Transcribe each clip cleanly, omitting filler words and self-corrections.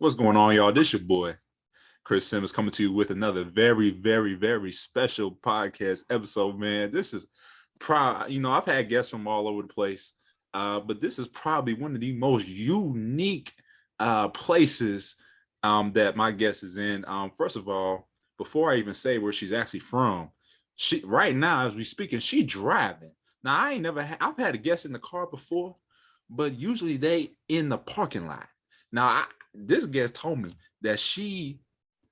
What's going on, y'all? This your boy, Chris Simmons, coming to you with another very, very, very special podcast episode, man. This is I've had guests from all over the place, but this is probably one of the most unique places that my guest is in. First of all, before I even say where she's actually from, she right now, as we speaking, she driving. Now, I've had a guest in the car before, but usually they in the parking lot. Now, this guest told me that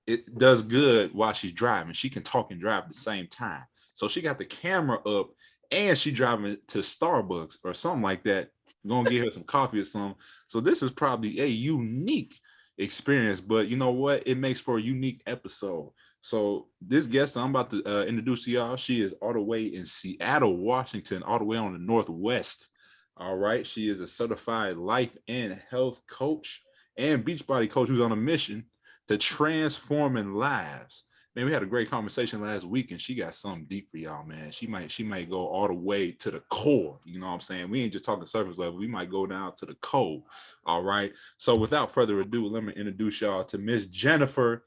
it does good while she's driving. She can talk and drive at the same time. So she got the camera up and she driving to Starbucks or something like that. Gonna get her some coffee or something. So this is probably a unique experience, but you know what? It makes for a unique episode. So this guest I'm about to introduce to y'all, she is all the way in Seattle, Washington, all the way on the Northwest. All right. She is a certified life and health coach and Beachbody coach who's on a mission to transforming lives. Man, we had a great conversation last week, and she got something deep for y'all, man. She might go all the way to the core. You know what I'm saying? We ain't just talking surface level. We might go down to the core. All right. So without further ado, let me introduce y'all to Miss Jennifer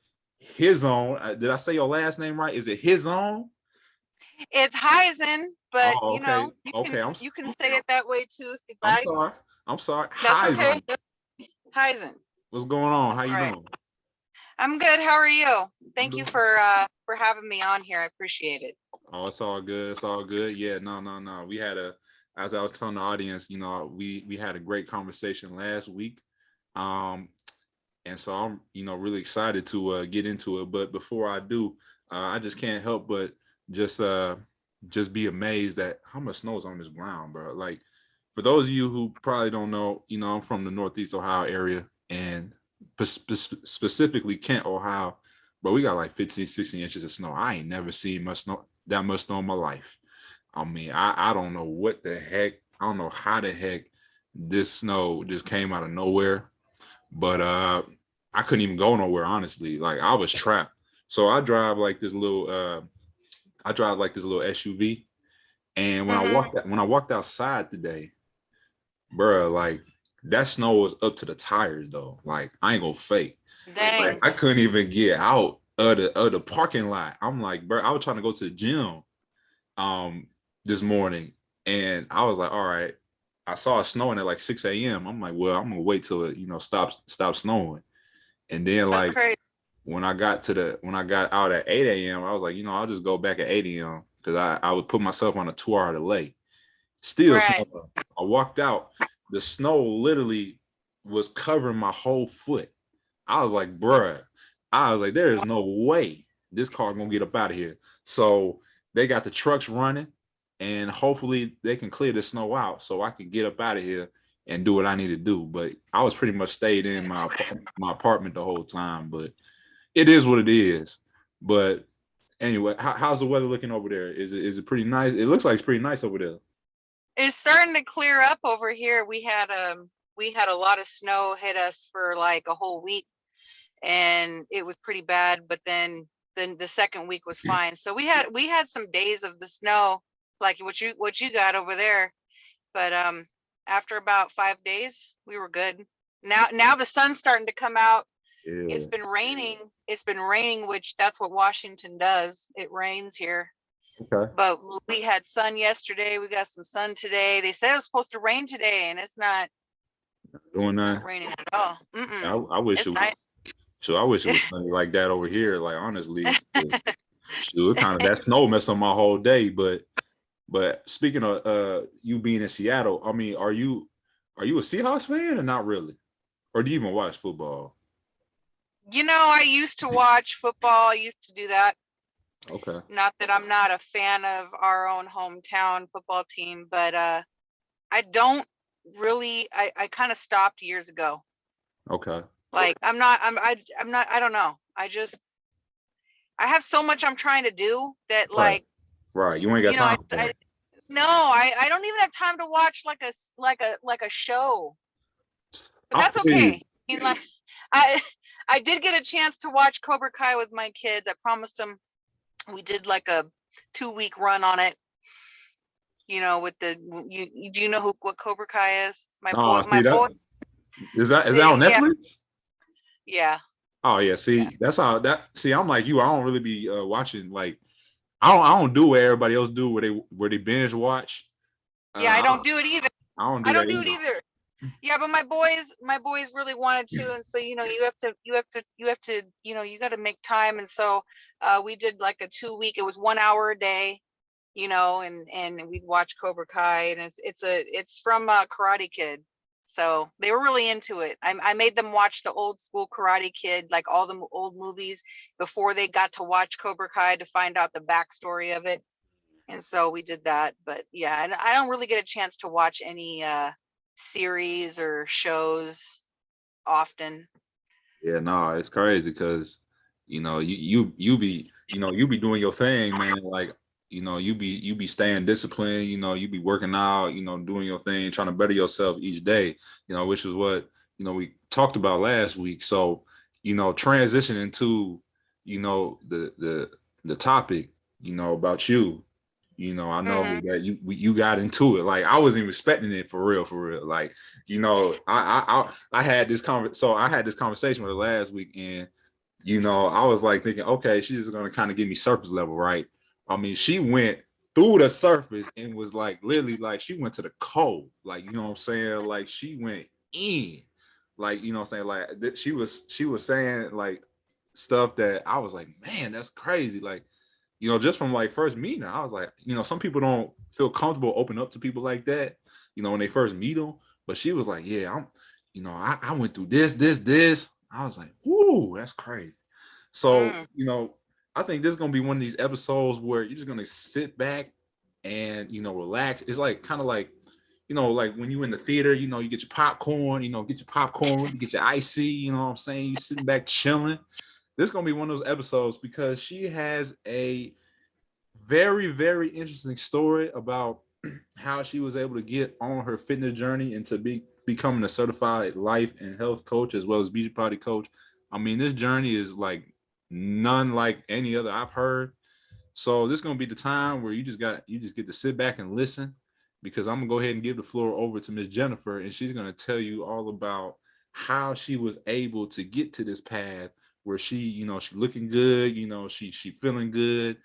Hizon. Did I say your last name right? Is it Hizon? It's Hizon, but Oh, okay. Okay. you can say it that way too if you'd I'm like. sorry. I'm sorry. That's okay. Hizon. Hizon. What's going on? How That's you right. doing? I'm good. How are you? Thank you Doing- for having me on here. I appreciate it. Oh, it's all good. It's all good. Yeah, no. We had as I was telling the audience, we had a great conversation last week. Um, and so I'm, really excited to get into it. But before I do, I just can't help but just just be amazed at how much snow is on this ground, bro. Like for those of you who probably don't know, I'm from the Northeast Ohio area and specifically Kent, Ohio, but we got like 15, 16 inches of snow. I ain't never seen that much snow in my life. I mean, I don't know what the heck. I don't know how the heck this snow just came out of nowhere, but I couldn't even go nowhere, honestly. Like I was trapped. So I drive like this little SUV. And when I walked outside today, bro, like that snow was up to the tires though. Like I ain't gonna fake. Dang. Like I couldn't even get out of the parking lot. I'm like, bro, I was trying to go to the gym this morning, and I was like, all right. I saw it snowing at like 6 a.m. I'm like, well, I'm gonna wait till it, stops snowing. And then That's like crazy. when I got out at 8 a.m., I was like, I'll just go back at 8 a.m. because I would put myself on a 2-hour delay. Still, Right. I walked out. The snow literally was covering my whole foot. I was like, bruh. I was like, there is no way this car gonna get up out of here. So they got the trucks running, and hopefully they can clear the snow out so I can get up out of here and do what I need to do. But I was pretty much stayed in my apartment the whole time. But it is what it is. But anyway, how's the weather looking over there? Is it pretty nice? It looks like it's pretty nice over there. It's starting to clear up over here. We had a lot of snow hit us for like a whole week, and it was pretty bad, but then the second week was fine. So we had some days of the snow like what you got over there, but after about 5 days we were good. Now the sun's starting to come out. Yeah. It's been raining, which that's what Washington does. It rains here. Okay. But we had sun yesterday, we got some sun today. They said it was supposed to rain today, and it's not raining at all. I wish It's it was. nice. So I wish it was sunny like that over here. Like honestly, it kind of that snow messed up my whole day. But speaking of you being in Seattle, I mean, are you a Seahawks fan or not really, or do you even watch football? I used to watch football. I used to do that. Okay. Not that I'm not a fan of our own hometown football team, but I don't really. I kind of stopped years ago. Okay. Like I'm not. I don't know. I have so much I'm trying to do that Right. like Right. You ain't got time for it. no, I don't even have time to watch like a show. But I that's feel you. okay. Like I I did get a chance to watch Cobra Kai with my kids. I promised them we did like a 2-week run on it. With do you know what Cobra Kai is? My Oh, boy, I see that. Is that on yeah, Netflix? Yeah. Oh yeah, Yeah. see, that's how that. See, I'm like you. I don't really be watching like I don't do what everybody else do where they binge watch. Yeah, I I don't do it either. I don't do I that don't do it either. either. Yeah, but my boys really wanted to, and so you got to make time, and so we did like a 2 week. It was 1 hour a day, and we'd watch Cobra Kai, and it's from Karate Kid, so they were really into it. I made them watch the old school Karate Kid, like all the old movies before they got to watch Cobra Kai to find out the backstory of it. And so we did that. But yeah, and I don't really get a chance to watch any series or shows often. Yeah, no, it's crazy because you be doing your thing, man. Like you be staying disciplined. You be working out. Doing your thing, trying to better yourself each day. Which is what we talked about last week. So transitioning to the topic about you. I know Hmm. that you got into it. Like I wasn't even expecting it for real, for real. Like I had this conversation with her last week, and I was like thinking, okay, she's gonna kind of give me surface level, right? I mean, she went through the surface and was like literally like she went to the cold, like what I'm saying, like she went in, like what I'm saying, like she was saying like stuff that I was like, man, that's crazy, like just from like first meeting, I was like, some people don't feel comfortable open up to people like that, when they first meet them. But she was like, yeah, I went through this. I was like, whoo, that's crazy. So, Mm. I think this is gonna be one of these episodes where you're just gonna sit back and relax. It's like kind of like, like when you in the theater, you get your popcorn, you get your icy, you know what I'm saying? You sitting back chilling. This is gonna be one of those episodes because she has a very, very interesting story about how she was able to get on her fitness journey and to becoming a certified life and health coach as well as beach body coach. I mean, this journey is like none like any other I've heard. So this is gonna be the time where you just get to sit back and listen, because I'm gonna go ahead and give the floor over to Miss Jennifer, and she's gonna tell you all about how she was able to get to this path where she looking good, she feeling good,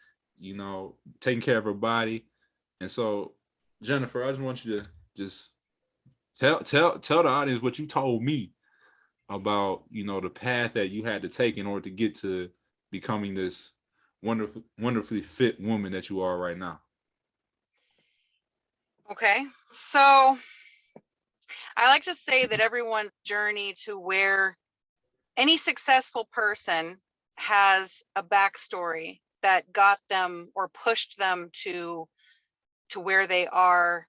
taking care of her body. And so, Jennifer, I just want you to just tell the audience what you told me about the path that you had to take in order to get to becoming this wonderfully fit woman that you are right now. Okay. So I like to say that everyone's journey to where any successful person has a backstory that got them or pushed them to where they are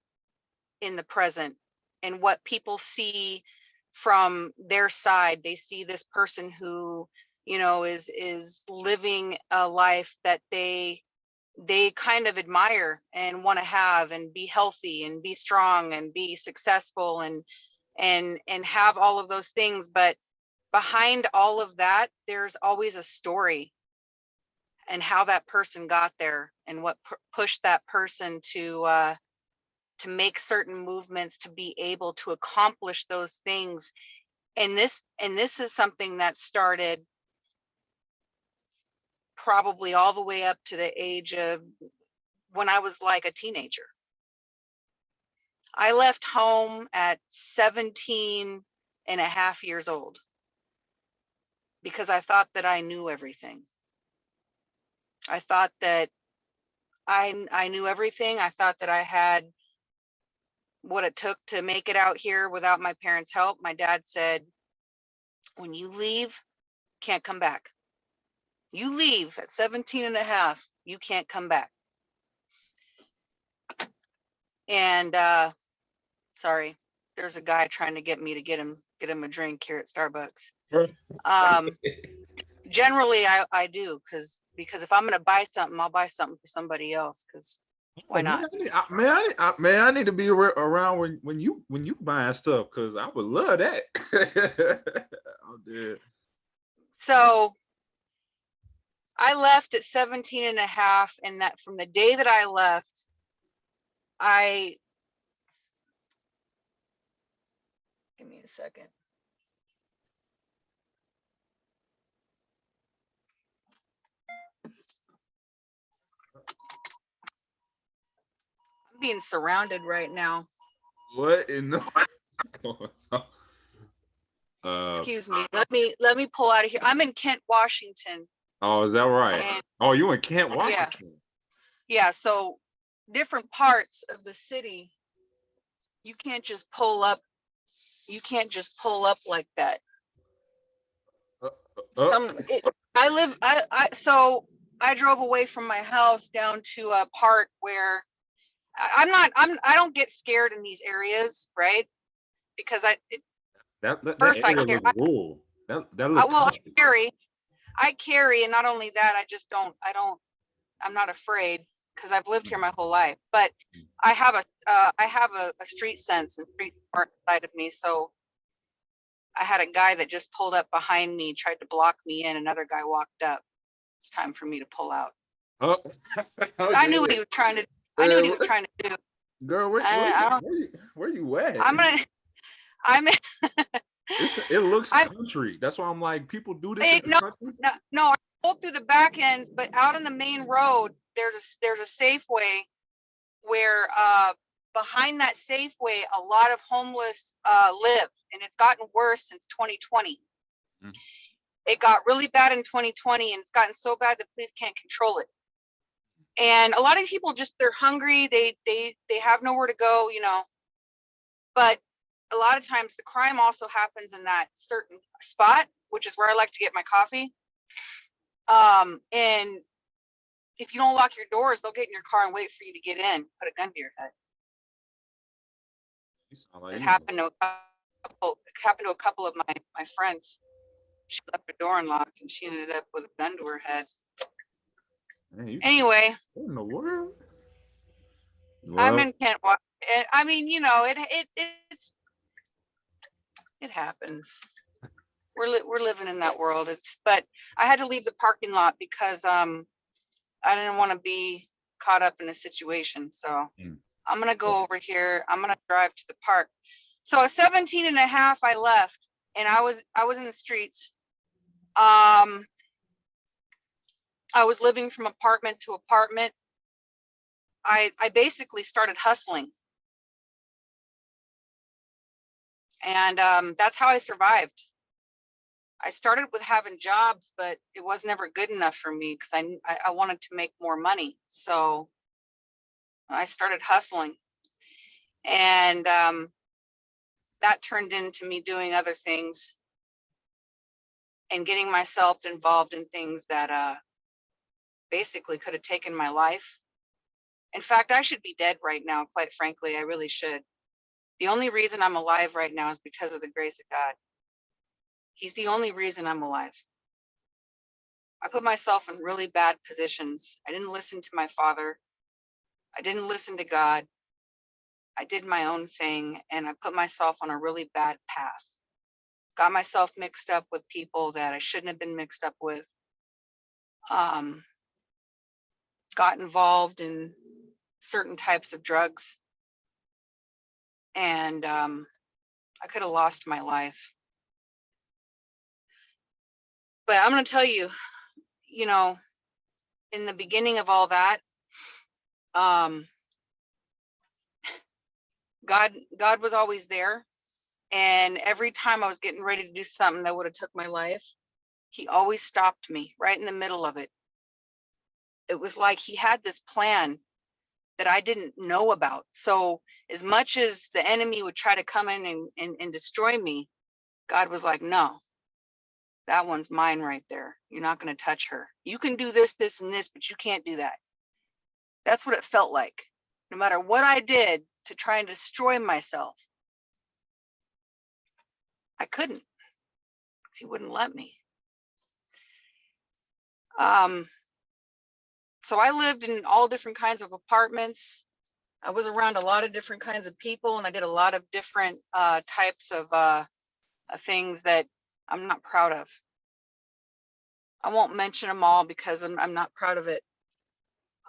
in the present, and what people see from their side. They see this person who is living a life that they kind of admire and want to have, and be healthy and be strong and be successful and have all of those things. But behind all of that, there's always a story, and how that person got there, and what pushed that person to make certain movements to be able to accomplish those things. And this is something that started probably all the way up to the age of when I was like a teenager. I left home at 17 and a half years old because I thought that I knew everything. I thought that I knew everything. I thought that I had what it took to make it out here without my parents' help. My dad said, when you leave, can't come back. You leave at 17 and a half, you can't come back. And sorry, there's a guy trying to get me to get him a drink here at Starbucks. Um, generally I do, because if I'm gonna buy something, I'll buy something for somebody else, because Oh why man, not? I need to be around when you buying stuff, because I would love that. Oh, dude. So I left at 17 and a half, and that from the day that I left, I give me a second. being surrounded right now. What in the uh Excuse me. Let me pull out of here. I'm in Kent, Washington. oh, is that right? And Oh, you in Kent, yeah, Washington. yeah. So different parts of the city, you can't just pull up. You can't just pull up like that. Uh, uh, I live. So I drove away from my house down to a part where I'm not. I don't get scared in these areas, right? Because that first I area care. looks rural. That I looks well country. I carry, and not only that, I just don't. I don't. I'm not afraid because I've lived here my whole life. But I have a street sense and street smart side of me. So I had a guy that just pulled up behind me, tried to block me in. Another guy walked up. It's time for me to pull out. Oh, I knew what he was trying to. I knew what he was trying to do. girl, I don't. where you at? I'm gonna. I'm. It looks I'm. country. That's why I'm like, people do this in the No, country. no, no. I pulled through the back ends, but out on the main road, there's a Safeway where behind that Safeway, a lot of homeless live, and it's gotten worse since 2020. Mm. It got really bad in 2020, and it's gotten so bad the police can't control it. And a lot of people just they're hungry, they have nowhere to go, you know. But a lot of times the crime also happens in that certain spot, which is where I like to get my coffee. And if you don't lock your doors, they'll get in your car and wait for you to get in, put a gun to your head. It happened to a couple of my friends. She left her door unlocked and she ended up with a gun to her head. Man, Anyway, what in the world? I'm Well, in Kent. I mean, you know, it happens. We're living in that world. But I had to leave the parking lot because I didn't want to be caught up in a situation. So I'm gonna go over here. I'm gonna drive to the park. So at 17 and a half, I left, and I was in the streets. I was living from apartment to apartment. I basically started hustling, and that's how I survived. I started with having jobs, but it was never good enough for me because I wanted to make more money. So I started hustling, and that turned into me doing other things and getting myself involved in things that basically could have taken my life. In fact, I should be dead right now, quite frankly. I really should. The only reason I'm alive right now is because of the grace of God. He's the only reason I'm alive. I put myself in really bad positions. I didn't listen to my father. I didn't listen to God. I did my own thing, and I put myself on a really bad path. Got myself mixed up with people that I shouldn't have been mixed up with. Got involved in certain types of drugs, and I could have lost my life. But I'm going to tell you, you know, in the beginning of all that, God was always there. And every time I was getting ready to do something that would have took my life, he always stopped me right in the middle of it. It was like he had this plan that I didn't know about. So as much as the enemy would try to come in and destroy me, God was like, no, that one's mine right there. You're not going to touch her. You can do this, this, and this, but you can't do that. That's what it felt like. No matter what I did to try and destroy myself, I couldn't. He wouldn't let me. So I lived in all different kinds of apartments. I was around a lot of different kinds of people, and I did a lot of different types of things that I'm not proud of. I won't mention them all because I'm not proud of it.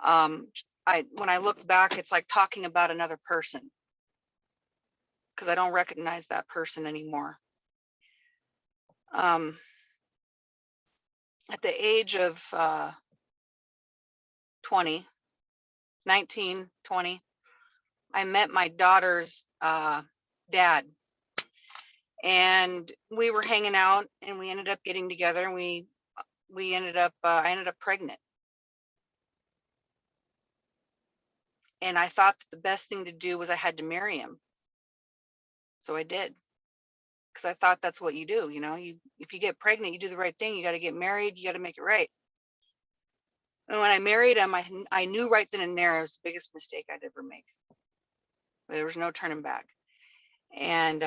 When I look back, it's like talking about another person because I don't recognize that person anymore. At the age of 20, 19, 20, I met my daughter's dad, and we were hanging out, and we ended up getting together, and we ended up I ended up pregnant. And I thought that the best thing to do was I had to marry him. So I did, because I thought that's what you do. You know, if you get pregnant, you do the right thing. You got to get married. You got to make it right. And when I married him, I knew right then and there it was the biggest mistake I'd ever make. There was no turning back. And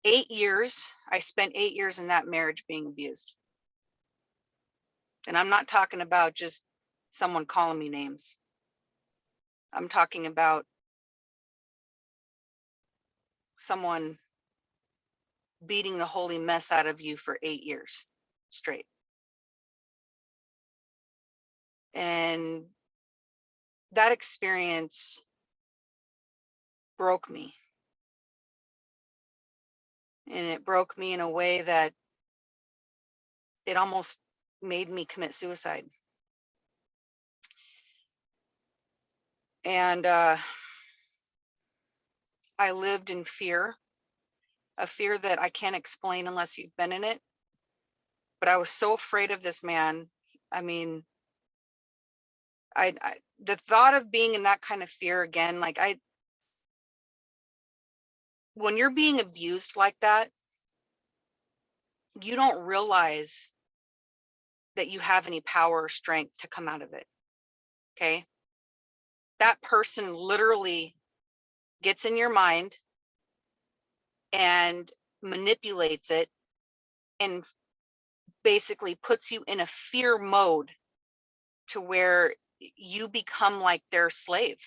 8 years, I spent 8 years in that marriage being abused. And I'm not talking about just someone calling me names. I'm talking about someone beating the holy mess out of you for 8 years straight. And that experience broke me. And it broke me in a way that it almost made me commit suicide. And I lived in fear, a fear that I can't explain unless you've been in it. But I was so afraid of this man. I mean, I the thought of being in that kind of fear again, like when you're being abused like that, you don't realize that you have any power or strength to come out of it. Okay. That person literally gets in your mind and manipulates it and basically puts you in a fear mode to where you become like their slave.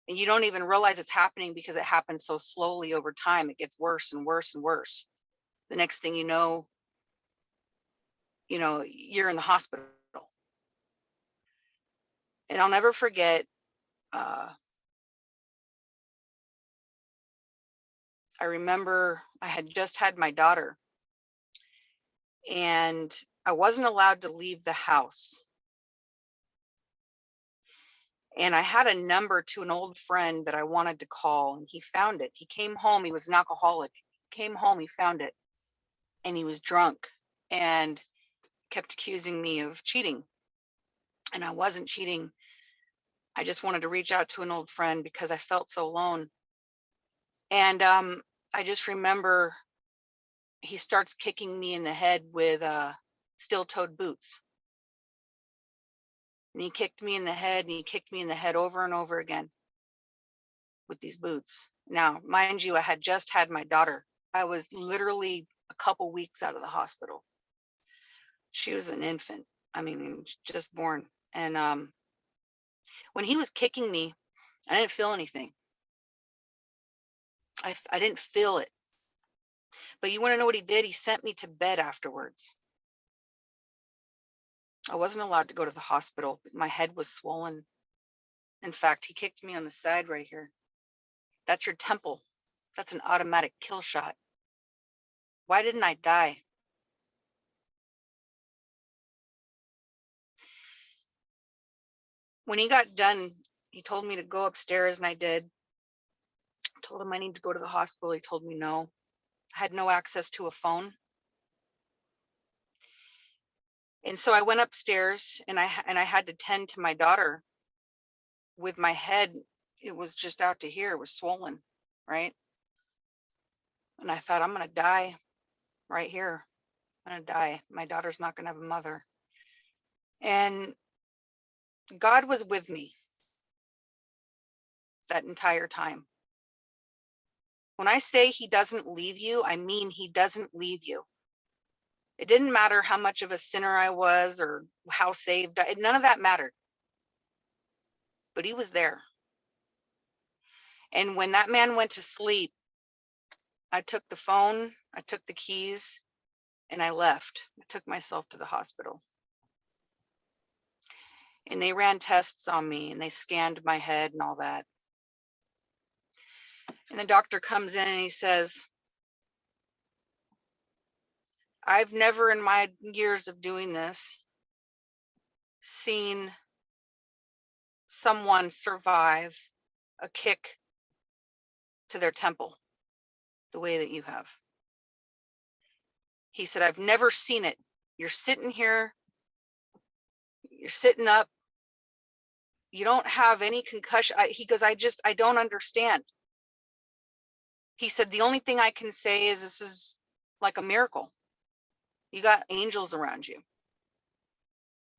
And you don't even realize it's happening because it happens so slowly over time. It gets worse and worse and worse. The next thing you know, you're in the hospital. And I'll never forget, I remember I had just had my daughter, and I wasn't allowed to leave the house. And I had a number to an old friend that I wanted to call, and he found it. He came home. He was an alcoholic. He came home, he found it, and he was drunk and kept accusing me of cheating. And I wasn't cheating. I just wanted to reach out to an old friend because I felt so alone. And I just remember he starts kicking me in the head with steel-toed boots. And he kicked me in the head, and he kicked me in the head over and over again with these boots. Now, mind you, I had just had my daughter. I was literally a couple weeks out of the hospital. She was an infant. I mean, just born. And when he was kicking me, I didn't feel anything. I didn't feel it. But you want to know what he did? He sent me to bed afterwards. I wasn't allowed to go to the hospital. My head was swollen. In fact, he kicked me on the side right here. That's your temple. That's an automatic kill shot. Why didn't I die? When he got done, he told me to go upstairs, and I did. I told him I need to go to the hospital. He told me no. I had no access to a phone. And so I went upstairs, and I had to tend to my daughter with my head. It was just out to here. It was swollen, right? And I thought, I'm going to die right here. I'm going to die. My daughter's not going to have a mother. And God was with me that entire time. When I say he doesn't leave you, I mean he doesn't leave you. It didn't matter how much of a sinner I was or how saved none of that mattered. But he was there. And when that man went to sleep, I took the phone, I took the keys, and I left. I took myself to the hospital. And they ran tests on me, and they scanned my head and all that. And the doctor comes in and he says, I've never in my years of doing this seen someone survive a kick to their temple the way that you have. He said, I've never seen it. You're sitting here, you're sitting up, you don't have any concussion. He goes, I don't understand. He said, the only thing I can say is this is like a miracle. You got angels around you.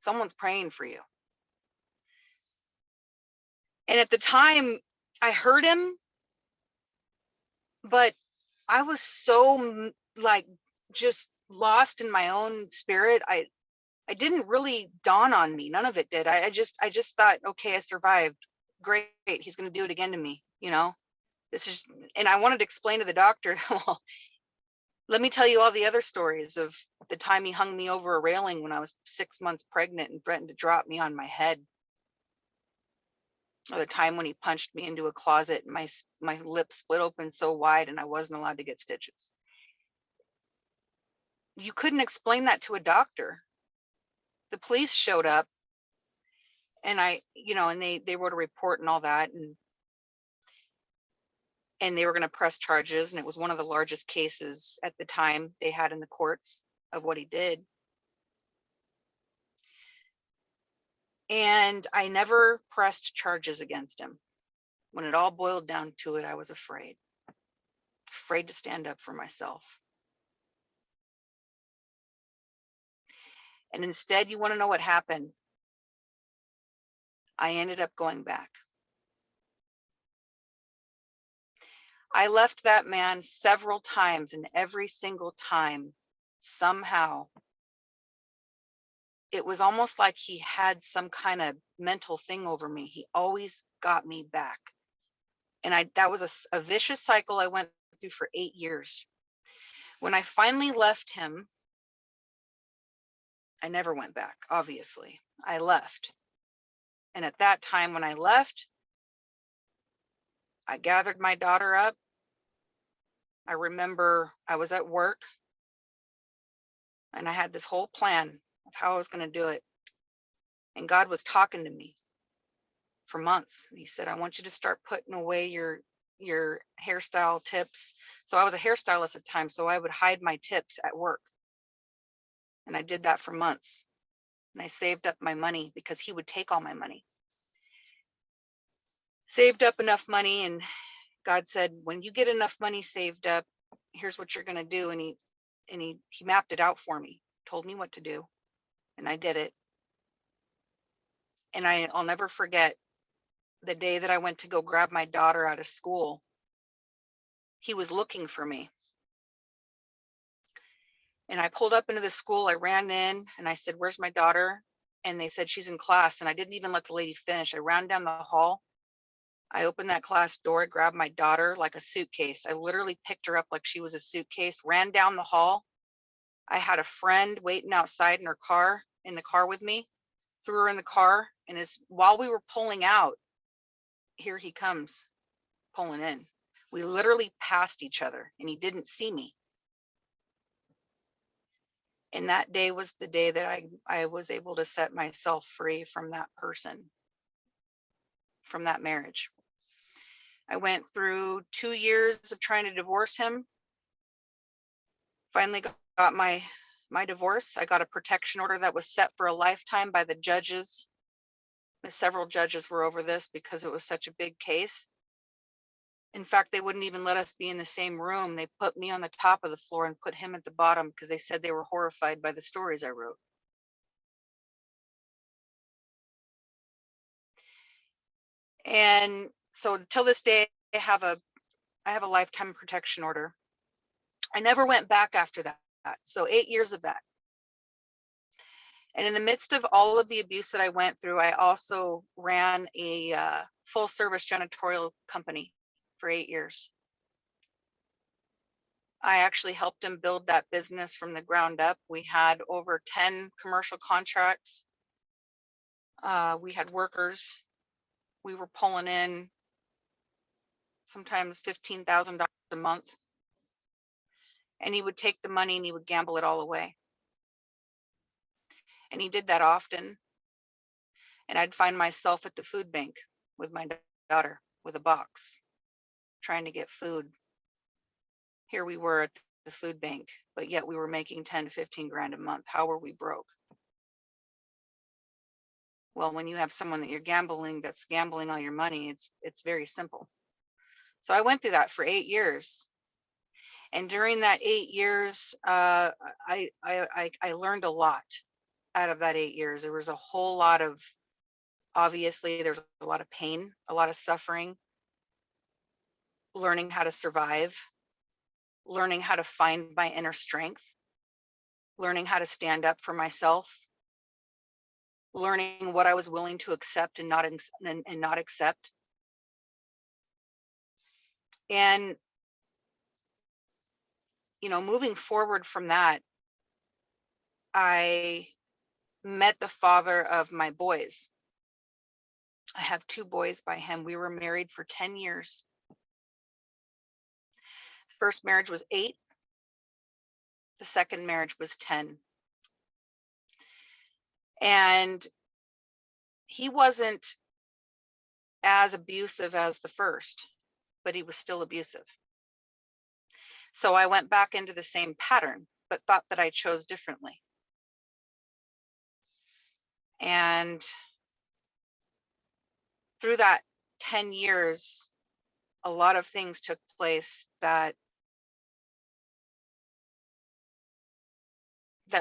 Someone's praying for you. And at the time, I heard him, but I was so like just lost in my own spirit. I didn't really dawn on me. None of it did. I just thought, okay, I survived. Great. He's going to do it again to me. You know, this is, and I wanted to explain to the doctor, well, let me tell you all the other stories of the time he hung me over a railing when I was 6 months pregnant and threatened to drop me on my head. Or the time when he punched me into a closet and my lips split open so wide and I wasn't allowed to get stitches. You couldn't explain that to a doctor. The police showed up and and they wrote a report and all that, and they were going to press charges, and it was one of the largest cases at the time they had in the courts of what he did. And I never pressed charges against him. When it all boiled down to it, I was afraid to stand up for myself. And instead, you want to know what happened? I ended up going back. I left that man several times, and every single time, somehow, it was almost like he had some kind of mental thing over me. He always got me back. And that was a vicious cycle I went through for 8 years. When I finally left him, I never went back, obviously. I left. And at that time, when I left, I gathered my daughter up. I remember I was at work and I had this whole plan of how I was going to do it. And God was talking to me for months. He said, I want you to start putting away your hairstyle tips. So I was a hairstylist at the time, so I would hide my tips at work. And I did that for months. And I saved up my money because he would take all my money. Saved up enough money, and God said, when you get enough money saved up, here's what you're going to do. And he mapped it out for me, told me what to do, and I did it. And I'll never forget the day that I went to go grab my daughter out of school. He was looking for me. And I pulled up into the school. I ran in and I said, where's my daughter? And they said, she's in class. And I didn't even let the lady finish. I ran down the hall. I opened that class door, grabbed my daughter like a suitcase. I literally picked her up like she was a suitcase, ran down the hall. I had a friend waiting outside in the car with me, threw her in the car. And while we were pulling out, here he comes pulling in. We literally passed each other and he didn't see me. And that day was the day that I was able to set myself free from that person, from that marriage. I went through 2 years of trying to divorce him. Finally got my divorce. I got a protection order that was set for a lifetime by the judges. Several judges were over this because it was such a big case. In fact, they wouldn't even let us be in the same room. They put me on the top of the floor and put him at the bottom because they said they were horrified by the stories I wrote. And so till this day, I have a lifetime protection order. I never went back after that. So 8 years of that. And in the midst of all of the abuse that I went through, I also ran a full service janitorial company for 8 years. I actually helped him build that business from the ground up. We had over 10 commercial contracts. We had workers. We were pulling in sometimes $15,000 a month. And he would take the money and he would gamble it all away. And he did that often. And I'd find myself at the food bank with my daughter with a box trying to get food. Here we were at the food bank, but yet we were making 10 to 15 grand a month. How were we broke? Well, when you have someone that you're that's gambling all your money, it's very simple. So I went through that for 8 years. And during that 8 years, I learned a lot out of that 8 years. There was a whole lot of, obviously, there's a lot of pain, a lot of suffering, learning how to survive, learning how to find my inner strength, learning how to stand up for myself, learning what I was willing to accept and not accept. And moving forward from that, I met the father of my boys. I have 2 boys by him. We were married for 10 years. First marriage was 8. The second marriage was 10. And he wasn't as abusive as the first, but he was still abusive. So I went back into the same pattern, but thought that I chose differently. And through that 10 years, a lot of things took place that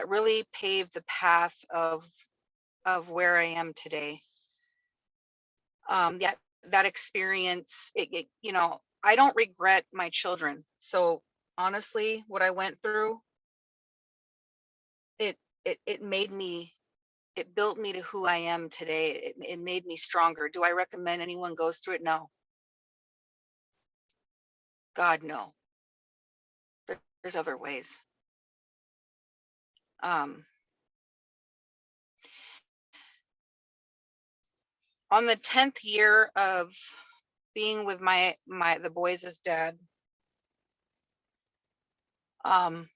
really paved the path of where I am today. That experience, I don't regret my children. So honestly, what I went through, it made me, it built me to who I am today. It made me stronger. Do I recommend anyone goes through it? No. God, no. There's other ways. On the 10th year of being with the boys' dad, the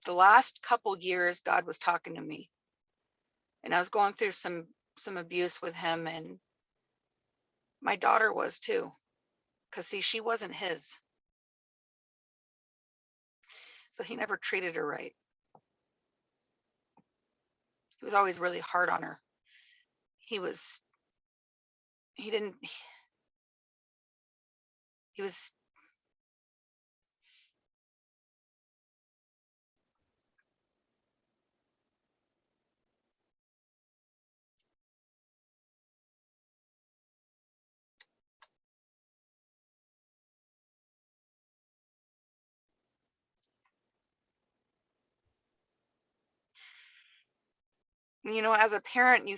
last couple years, God was talking to me, and I was going through some abuse with him, and my daughter was too, because see, she wasn't his, so he never treated her right. He was always really hard on her. He was as a parent,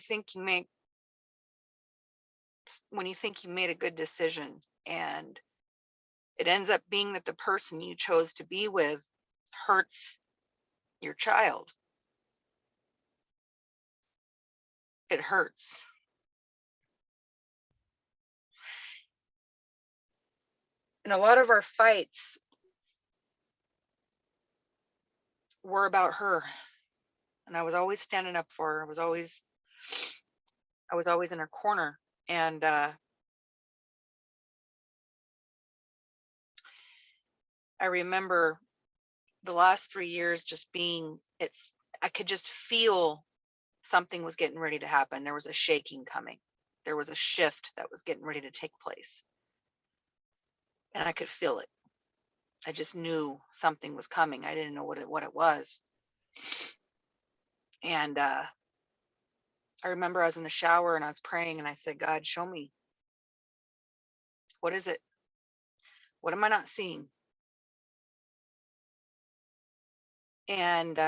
when you think you made a good decision, and it ends up being that the person you chose to be with hurts your child. It hurts. And a lot of our fights were about her. And I was always standing up for her. I was always in her corner. And I remember the last 3 years just being, I could just feel something was getting ready to happen. There was a shaking coming. There was a shift that was getting ready to take place. And I could feel it. I just knew something was coming. I didn't know what it was. And I remember I was in the shower and I was praying, and I said, God, show me. What is it? What am I not seeing? And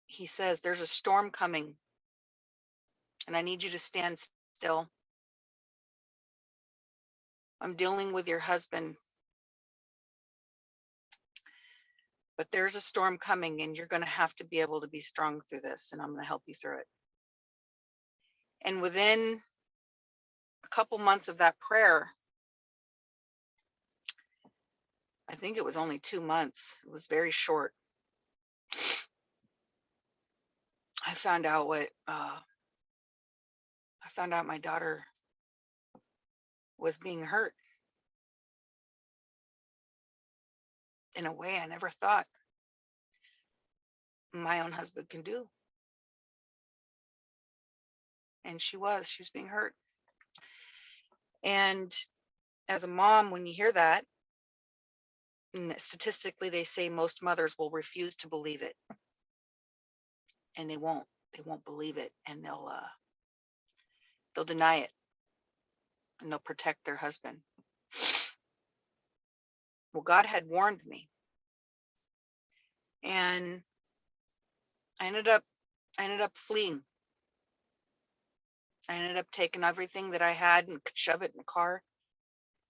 he says, there's a storm coming, and I need you to stand still. I'm dealing with your husband, but there's a storm coming, and you're going to have to be able to be strong through this, and I'm going to help you through it. And within a couple months of that prayer, I think it was only 2 months. It was very short. I found out my daughter was being hurt in a way I never thought my own husband can do. And she was being hurt. And as a mom, when you hear that, and statistically they say most mothers will refuse to believe it, and they won't believe it, and they'll deny it, and they'll protect their husband. Well, God had warned me, and I ended up fleeing. I ended up taking everything that I had and could shove it in the car,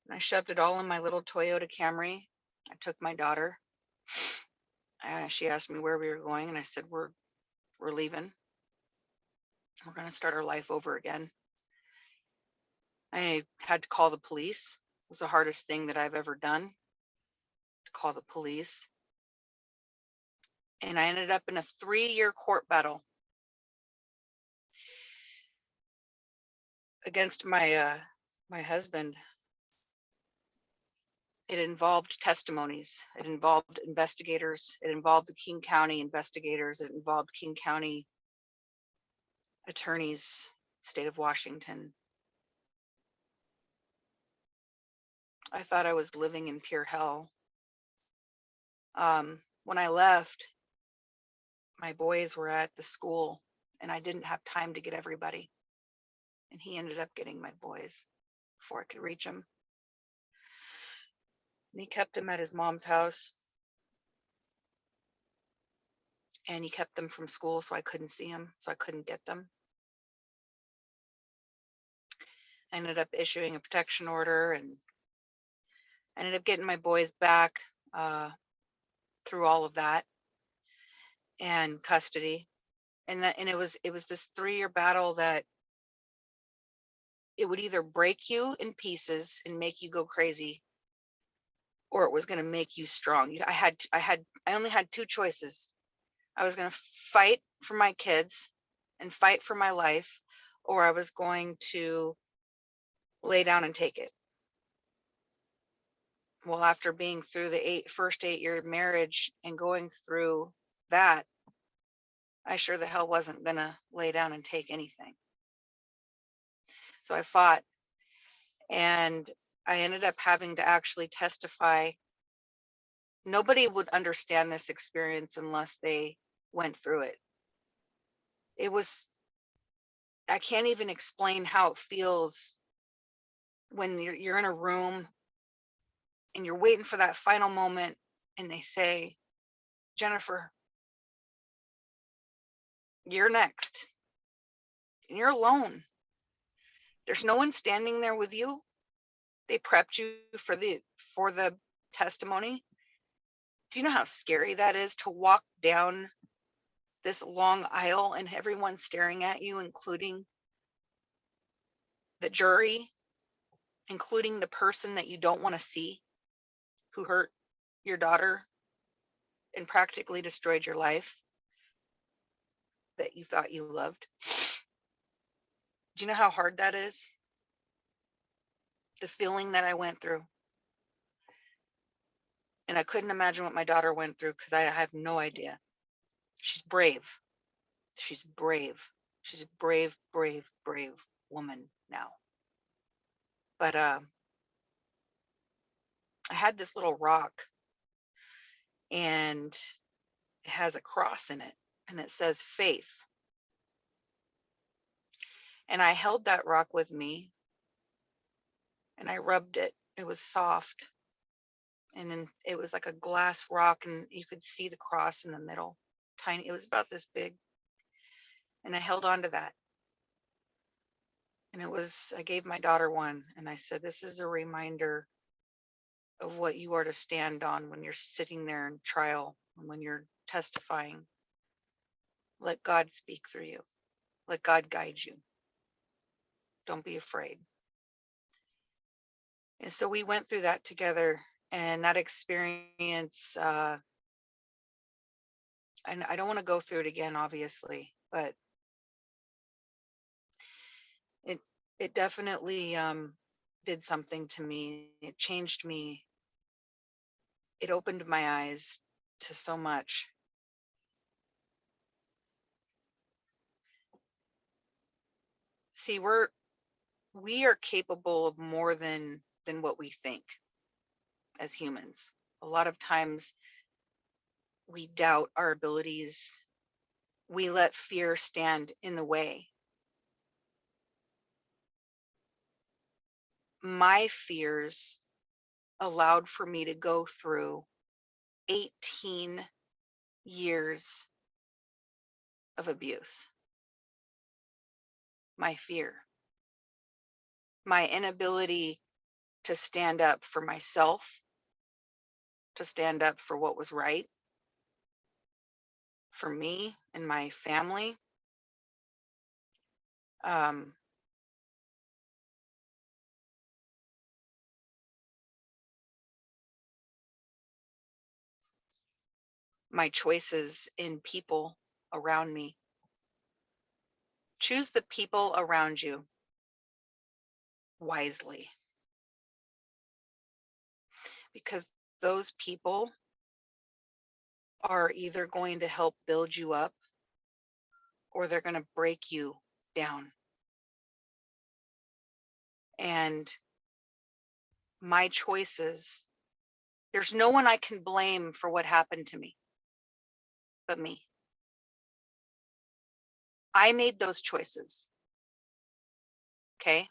and I shoved it all in my little Toyota Camry. I took my daughter. She asked me where we were going, and I said, we're leaving. We're going to start our life over again. I had to call the police. It was the hardest thing that I've ever done, to call the police. And I ended up in a 3-year court battle against my husband. It involved testimonies. It involved investigators. It involved the King County investigators. It involved King County attorneys, state of Washington. I thought I was living in pure hell. When I left, my boys were at the school, and I didn't have time to get everybody. And he ended up getting my boys before I could reach them. And he kept them at his mom's house. And he kept them from school, so I couldn't see them, so I couldn't get them. I ended up issuing a protection order, and I ended up getting my boys back through all of that, and custody. And it was this 3-year battle that it would either break you in pieces and make you go crazy, or it was going to make you strong. I only had 2 choices. I was going to fight for my kids and fight for my life, or I was going to lay down and take it. Well, after being through the first 8-year marriage and going through that, I sure the hell wasn't going to lay down and take anything. So I fought, and I ended up having to actually testify. Nobody would understand this experience unless they went through it. I can't even explain how it feels when you're in a room and you're waiting for that final moment, and they say, Jennifer, you're next. And you're alone. There's no one standing there with you. They prepped you for the testimony. Do you know how scary that is, to walk down this long aisle and everyone staring at you, including the jury, including the person that you don't want to see, who hurt your daughter and practically destroyed your life that you thought you loved? Do you know how hard that is? The feeling that I went through. And I couldn't imagine what my daughter went through, because I have no idea. She's brave. She's brave. She's a brave, brave, brave woman now. But I had this little rock, and it has a cross in it, and it says faith. And I held that rock with me, and I rubbed it. It was soft, and then it was like a glass rock, and you could see the cross in the middle. Tiny. It was about this big. And I held on to that. And I gave my daughter one, and I said, this is a reminder of what you are to stand on when you're sitting there in trial and when you're testifying. Let God speak through you. Let God guide you. Don't be afraid. And so we went through that together, and that experience, and I don't want to go through it again, obviously, but it definitely did something to me. It changed me. It opened my eyes to so much. See, we are capable of more than what we think as humans. A lot of times we doubt our abilities. We let fear stand in the way. My fears allowed for me to go through 18 years of abuse. My fear, my inability to stand up for myself, to stand up for what was right for me and my family. My choices in people around me. Choose the people around you wisely, because those people are either going to help build you up or they're going to break you down. And my choices, there's no one I can blame for what happened to me but me. I made those choices. Okay.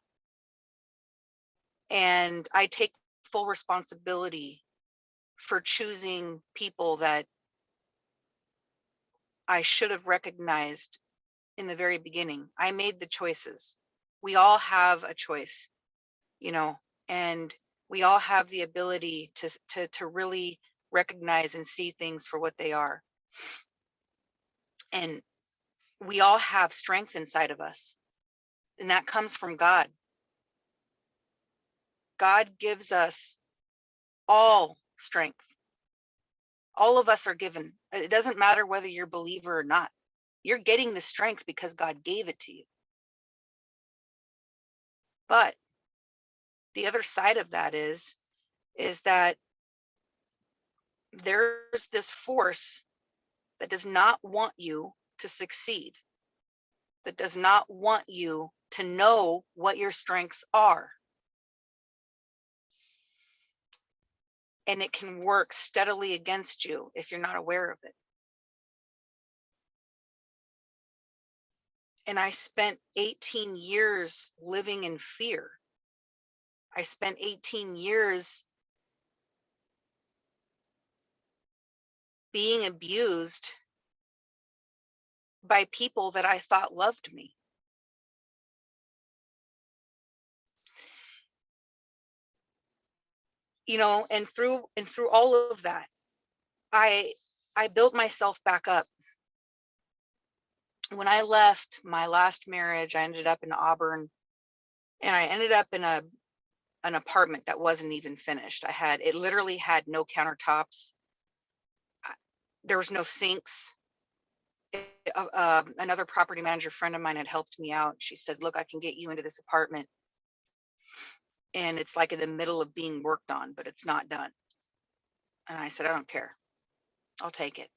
And I take full responsibility for choosing people that I should have recognized in the very beginning. I made the choices. We all have a choice, you know, and we all have the ability to really recognize and see things for what they are. And we all have strength inside of us, and that comes from God. God gives us all strength. All of us are given. It doesn't matter whether you're a believer or not. You're getting the strength because God gave it to you. But the other side of that is that there's this force that does not want you to succeed, that does not want you to know what your strengths are. And it can work steadily against you if you're not aware of it. And I spent 18 years living in fear. I spent 18 years being abused by people that I thought loved me. You know, and through all of that, I built myself back up. When I left my last marriage, I ended up in Auburn, and I ended up in an apartment that wasn't even finished. It literally had no countertops. There was no sinks. Another property manager friend of mine had helped me out. She said, look, I can get you into this apartment, and it's like in the middle of being worked on, but it's not done. And I said, I don't care. I'll take it.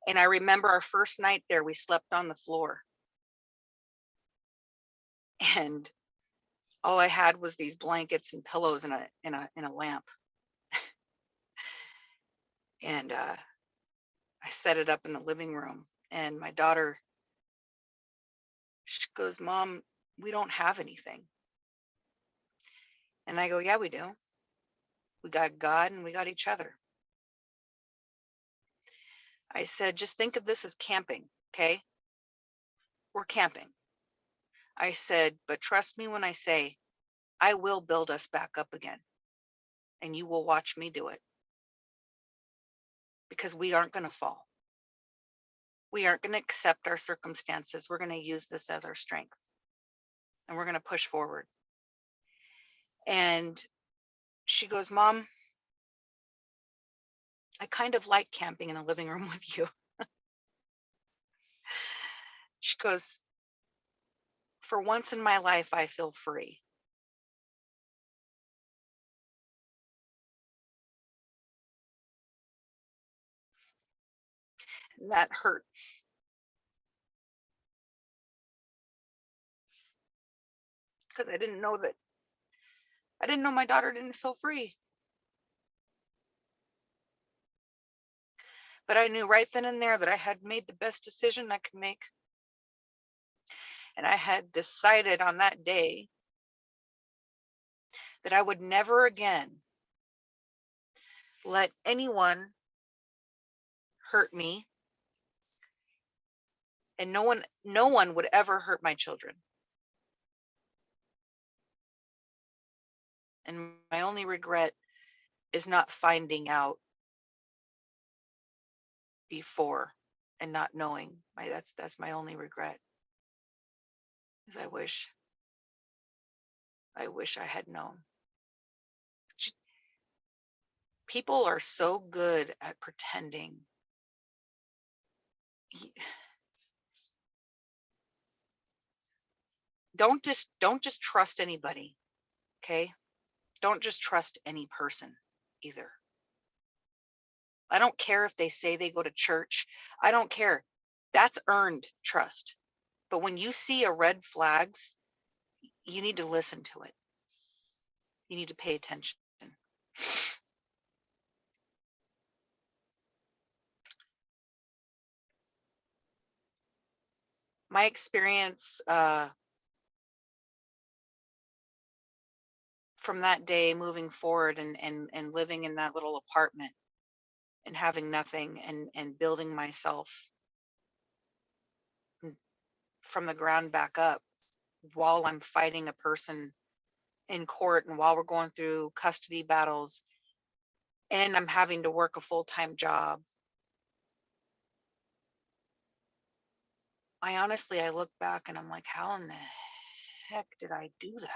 And I remember our first night there, we slept on the floor. And all I had was these blankets and pillows and a lamp. And I set it up in the living room. And my daughter, she goes, Mom, we don't have anything. And I go, yeah, we do. We got God and we got each other. I said, just think of this as camping, okay? We're camping. I said, but trust me when I say, I will build us back up again. And you will watch me do it. Because we aren't going to fall. We aren't going to accept our circumstances. We're going to use this as our strength. And we're going to push forward. And she goes, Mom, I kind of like camping in the living room with you. She goes, For once in my life, I feel free. And that hurt. Because I didn't know my daughter didn't feel free. But I knew right then and there that I had made the best decision I could make. And I had decided on that day that I would never again let anyone hurt me, and no one would ever hurt my children. And my only regret is not finding out before and not knowing. That's my only regret. Is I wish I had known. People are so good at pretending. Don't just trust anybody, okay? Don't just trust any person either. I don't care if they say they go to church. I don't care. That's earned trust. But when you see a red flags, you need to listen to it. You need to pay attention. My experience from that day moving forward and living in that little apartment and having nothing and building myself from the ground back up while I'm fighting a person in court and while we're going through custody battles and I'm having to work a full-time job. I look back and I'm like, how in the heck did I do that?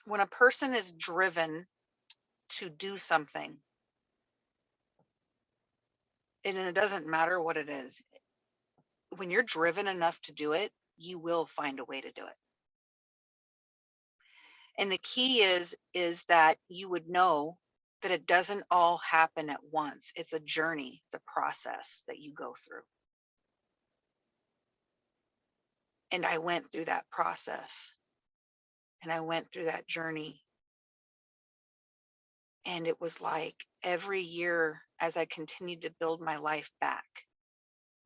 When a person is driven to do something, and it doesn't matter what it is, when you're driven enough to do it, you will find a way to do it. And the key is that you would know that it doesn't all happen at once. It's a journey, it's a process that you go through. And I went through that process and I went through that journey. And it was like every year as I continued to build my life back,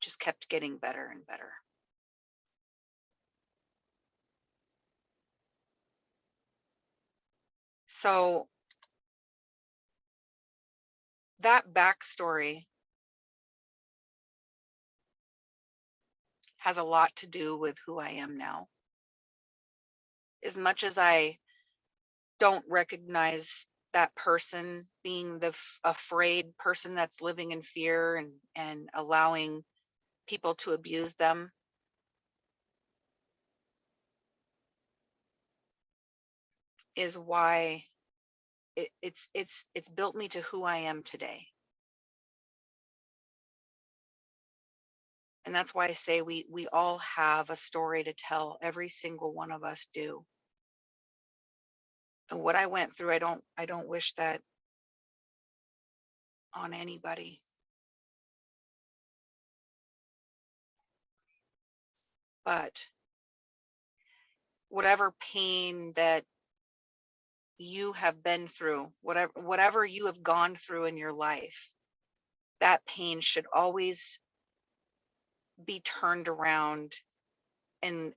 just kept getting better and better. So that backstory has a lot to do with who I am now. As much as I don't recognize that person being the afraid person that's living in fear and allowing people to abuse them, is why it's built me to who I am today. And that's why I say we all have a story to tell. Every single one of us do. And what I went through, I don't wish that on anybody. But whatever pain that you have been through, whatever you have gone through in your life, that pain should always be turned around and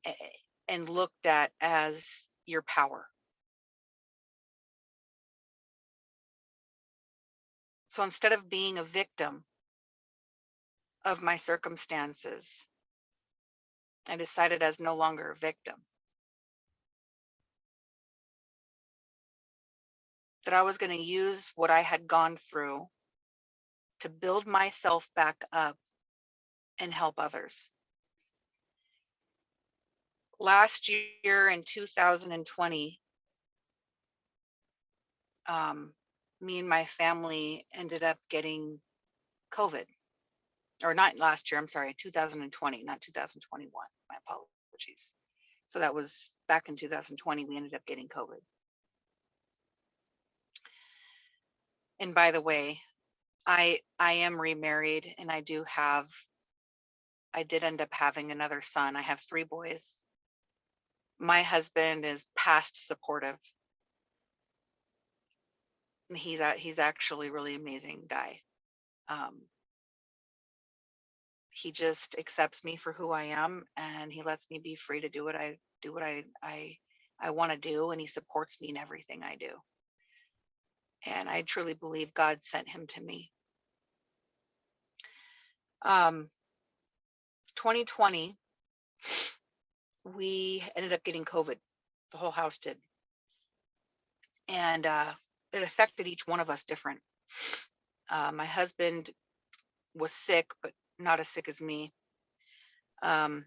looked at as your power. So instead of being a victim of my circumstances, I decided as no longer a victim, that I was going to use what I had gone through to build myself back up and help others. Last year in 2020, me and my family ended up getting COVID, or not last year, I'm sorry, 2020, not 2021. My apologies. So that was back in 2020, we ended up getting COVID. And by the way, I am remarried, and I did end up having another son. I have 3 boys. My husband is past supportive, and he's actually a really amazing guy. Um, he just accepts me for who I am, and he lets me be free to do what I want to do, and he supports me in everything I do. And I truly believe God sent him to me. 2020, we ended up getting COVID. The whole house did, and it affected each one of us different. My husband was sick, but not as sick as me. Um,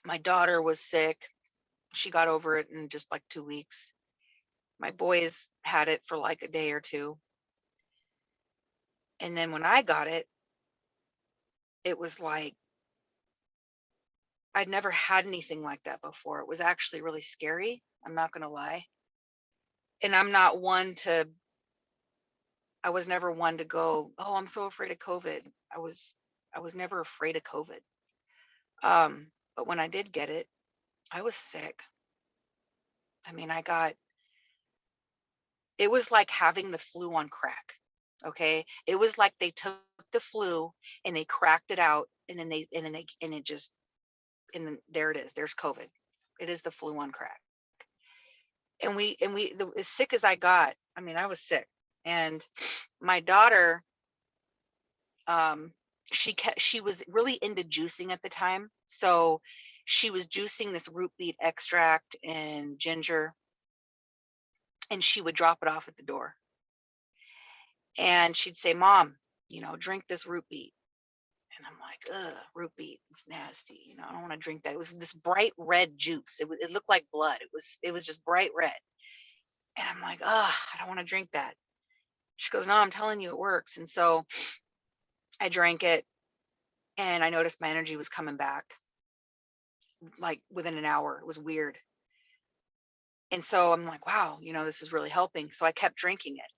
my daughter was sick. She got over it in just like 2 weeks. My boys had it for like a day or two. And then when I got it was like I'd never had anything like that before. It was actually really scary. I'm not going to lie. And I was never one to go, oh, I'm so afraid of COVID. I was never afraid of COVID. But when I did get it, I was sick. I mean, it was like having the flu on crack. Okay. It was like they took the flu and they cracked it out, and it just, and then there it is. There's COVID. It is the flu on crack. As sick as I got, I mean, I was sick. And my daughter, um, she was really into juicing at the time. So she was juicing this root beet extract and ginger, and she would drop it off at the door. And she'd say, Mom, drink this root beet. And I'm like, ugh, root beet, it's nasty. I don't want to drink that. It was this bright red juice. It looked like blood. It was just bright red. And I'm like, ugh, I don't want to drink that. She goes, no, I'm telling you, it works. And so I drank it, and I noticed my energy was coming back like within an hour. It was weird. And so I'm like, wow, this is really helping. So I kept drinking it.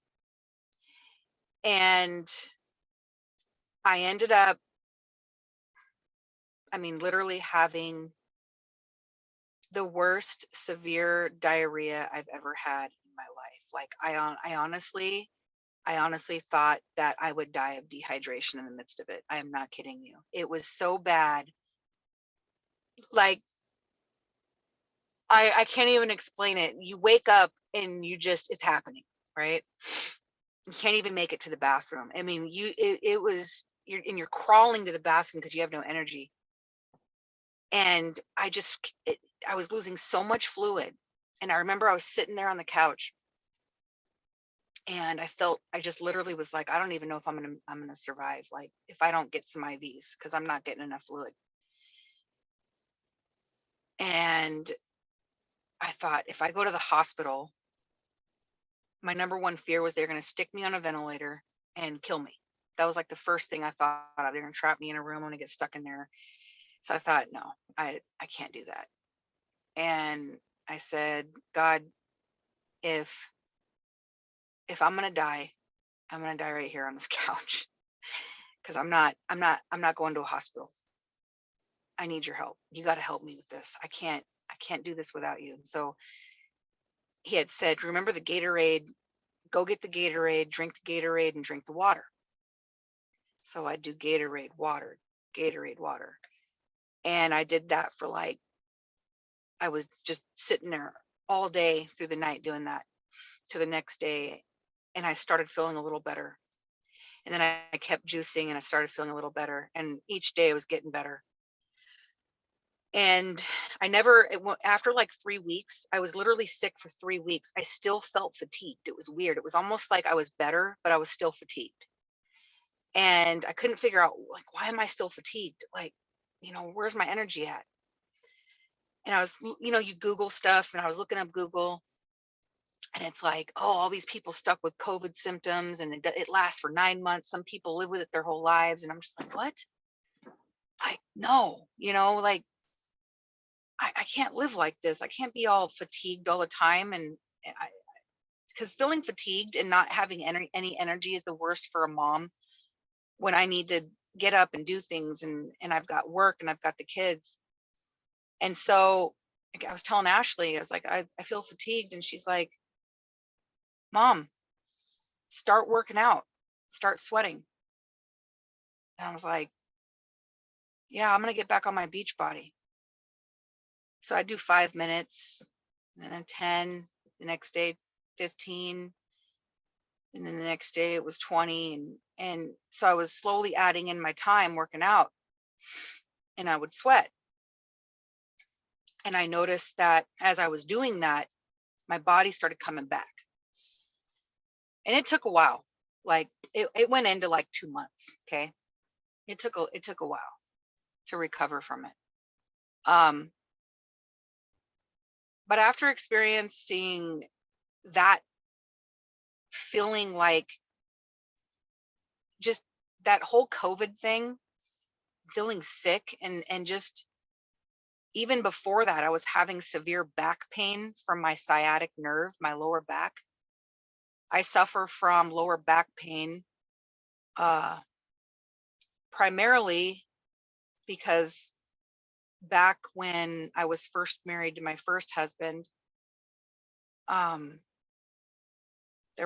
And I ended up, I mean, literally having the worst severe diarrhea I've ever had in my life. Like I honestly thought that I would die of dehydration in the midst of it. I am not kidding you. It was so bad. Like I can't even explain it. You wake up and it's happening, right? You can't even make it to the bathroom. I mean, you're crawling to the bathroom because you have no energy. And I was losing so much fluid. And I remember I was sitting there on the couch, and I just literally was like, I don't even know if I'm gonna survive. Like, if I don't get some IVs, because I'm not getting enough fluid. And I thought, if I go to the hospital, my number one fear was they're gonna stick me on a ventilator and kill me. That was like the first thing I thought of. They're gonna trap me in a room. I'm gonna get stuck in there. So I thought, no, I can't do that. And I said, God, if I'm gonna die, I'm gonna die right here on this couch, because I'm not going to a hospital. I need your help. You got to help me with this. I can't do this without you. And so he had said, remember the Gatorade, go get the Gatorade, drink the Gatorade, and drink the water. So I do Gatorade, water. And I did that for I was just sitting there all day through the night doing that to the next day. And I started feeling a little better. And then I kept juicing, and I started feeling a little better. And each day I was getting better. And after like 3 weeks, I was literally sick for 3 weeks. I still felt fatigued. It was weird. It was almost like I was better, but I was still fatigued. And I couldn't figure out, like, why am I still fatigued? Like, where's my energy at? And I was, you Google stuff, and I was looking up Google, And it's like, oh, all these people stuck with COVID symptoms, and it lasts for 9 months. Some people live with it their whole lives. And I'm just like, what? Like, no, like I can't live like this. I can't be all fatigued all the time. And because feeling fatigued and not having any energy is the worst for a mom when I need to get up and do things, and I've got work and I've got the kids. And so like, I was telling Ashley, I was like, I feel fatigued. And she's like, Mom, start working out, start sweating. And I was like, yeah, I'm going to get back on my beach body. So I do 5 minutes, and then 10, the next day 15, and then the next day it was 20. And so I was slowly adding in my time working out, and I would sweat. And I noticed that as I was doing that, my body started coming back. And it took a while. Like it went into like 2 months. Okay. It took a while to recover from it. But after experiencing that feeling, like just that whole COVID thing, feeling sick, and just even before that, I was having severe back pain from my sciatic nerve, my lower back. I suffer from lower back pain primarily because back when I was first married to my first husband, there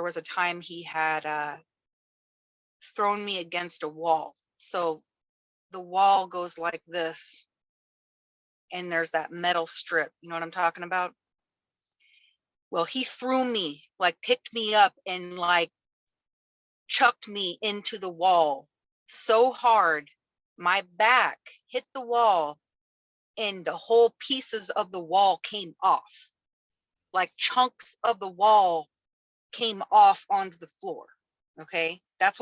was a time he had thrown me against a wall. So the wall goes like this, and there's that metal strip. You know what I'm talking about? Well, he threw me, like picked me up and like chucked me into the wall so hard. My back hit the wall, and the whole pieces of the wall came off. Like chunks of the wall came off onto the floor. Okay. That's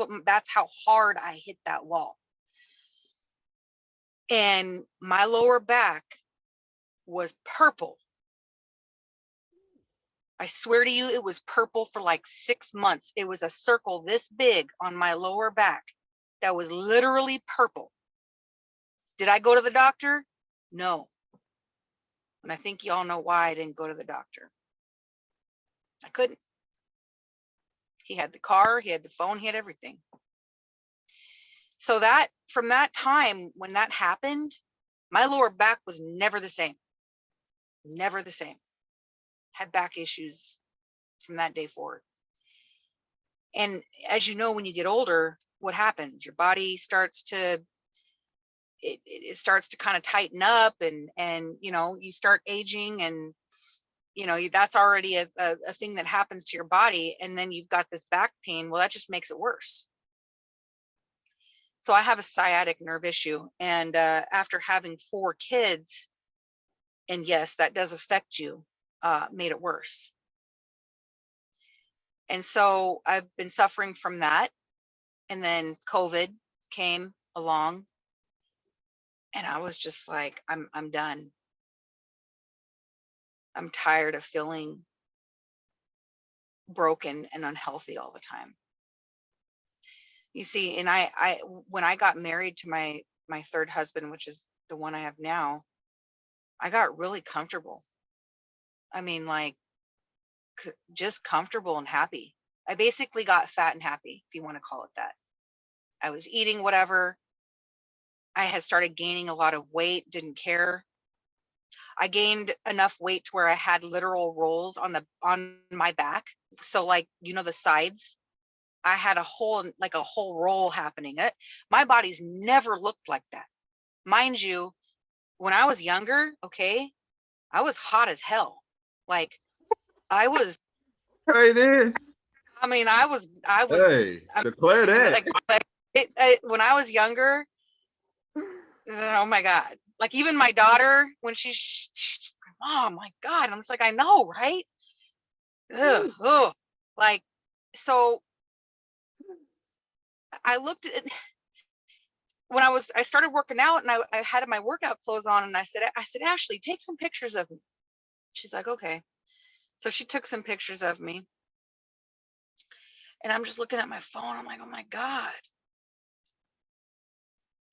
how hard I hit that wall. And my lower back was purple. I swear to you, it was purple for like 6 months. It was a circle this big on my lower back that was literally purple. Did I go to the doctor? No. And I think you all know why I didn't go to the doctor. I couldn't. He had the car, he had the phone, he had everything. So that from that time when that happened, my lower back was never the same. Never the same. Had back issues from that day forward. And as you know, when you get older, what happens? Your body starts to it starts to kind of tighten up, and you start aging, and that's already a thing that happens to your body. And then you've got this back pain. Well, that just makes it worse. So I have a sciatic nerve issue, and after having 4 kids, and yes, that does affect you, made it worse. And so I've been suffering from that. And then COVID came along, and I was just like, I'm done. I'm tired of feeling broken and unhealthy all the time. You see, and I when I got married to my third husband, which is the one I have now, I got really comfortable. I mean, like just comfortable and happy. I basically got fat and happy, if you want to call it that. I was eating whatever. I had started gaining a lot of weight, didn't care. I gained enough weight to where I had literal rolls on my back. So like, the sides, I had a whole roll happening. My body's never looked like that. Mind you, when I was younger, okay, I was hot as hell. Like I was, Right in. Hey, declare that. When I was younger, oh my God. Like even my daughter, when she's like, oh my God. I'm just like, I know, right? Ugh, ugh. Like, so I looked at it when I started working out, and I had my workout clothes on, and I said, Ashley, take some pictures of me. She's like, okay. So she took some pictures of me, and I'm just looking at my phone. I'm like, oh my God,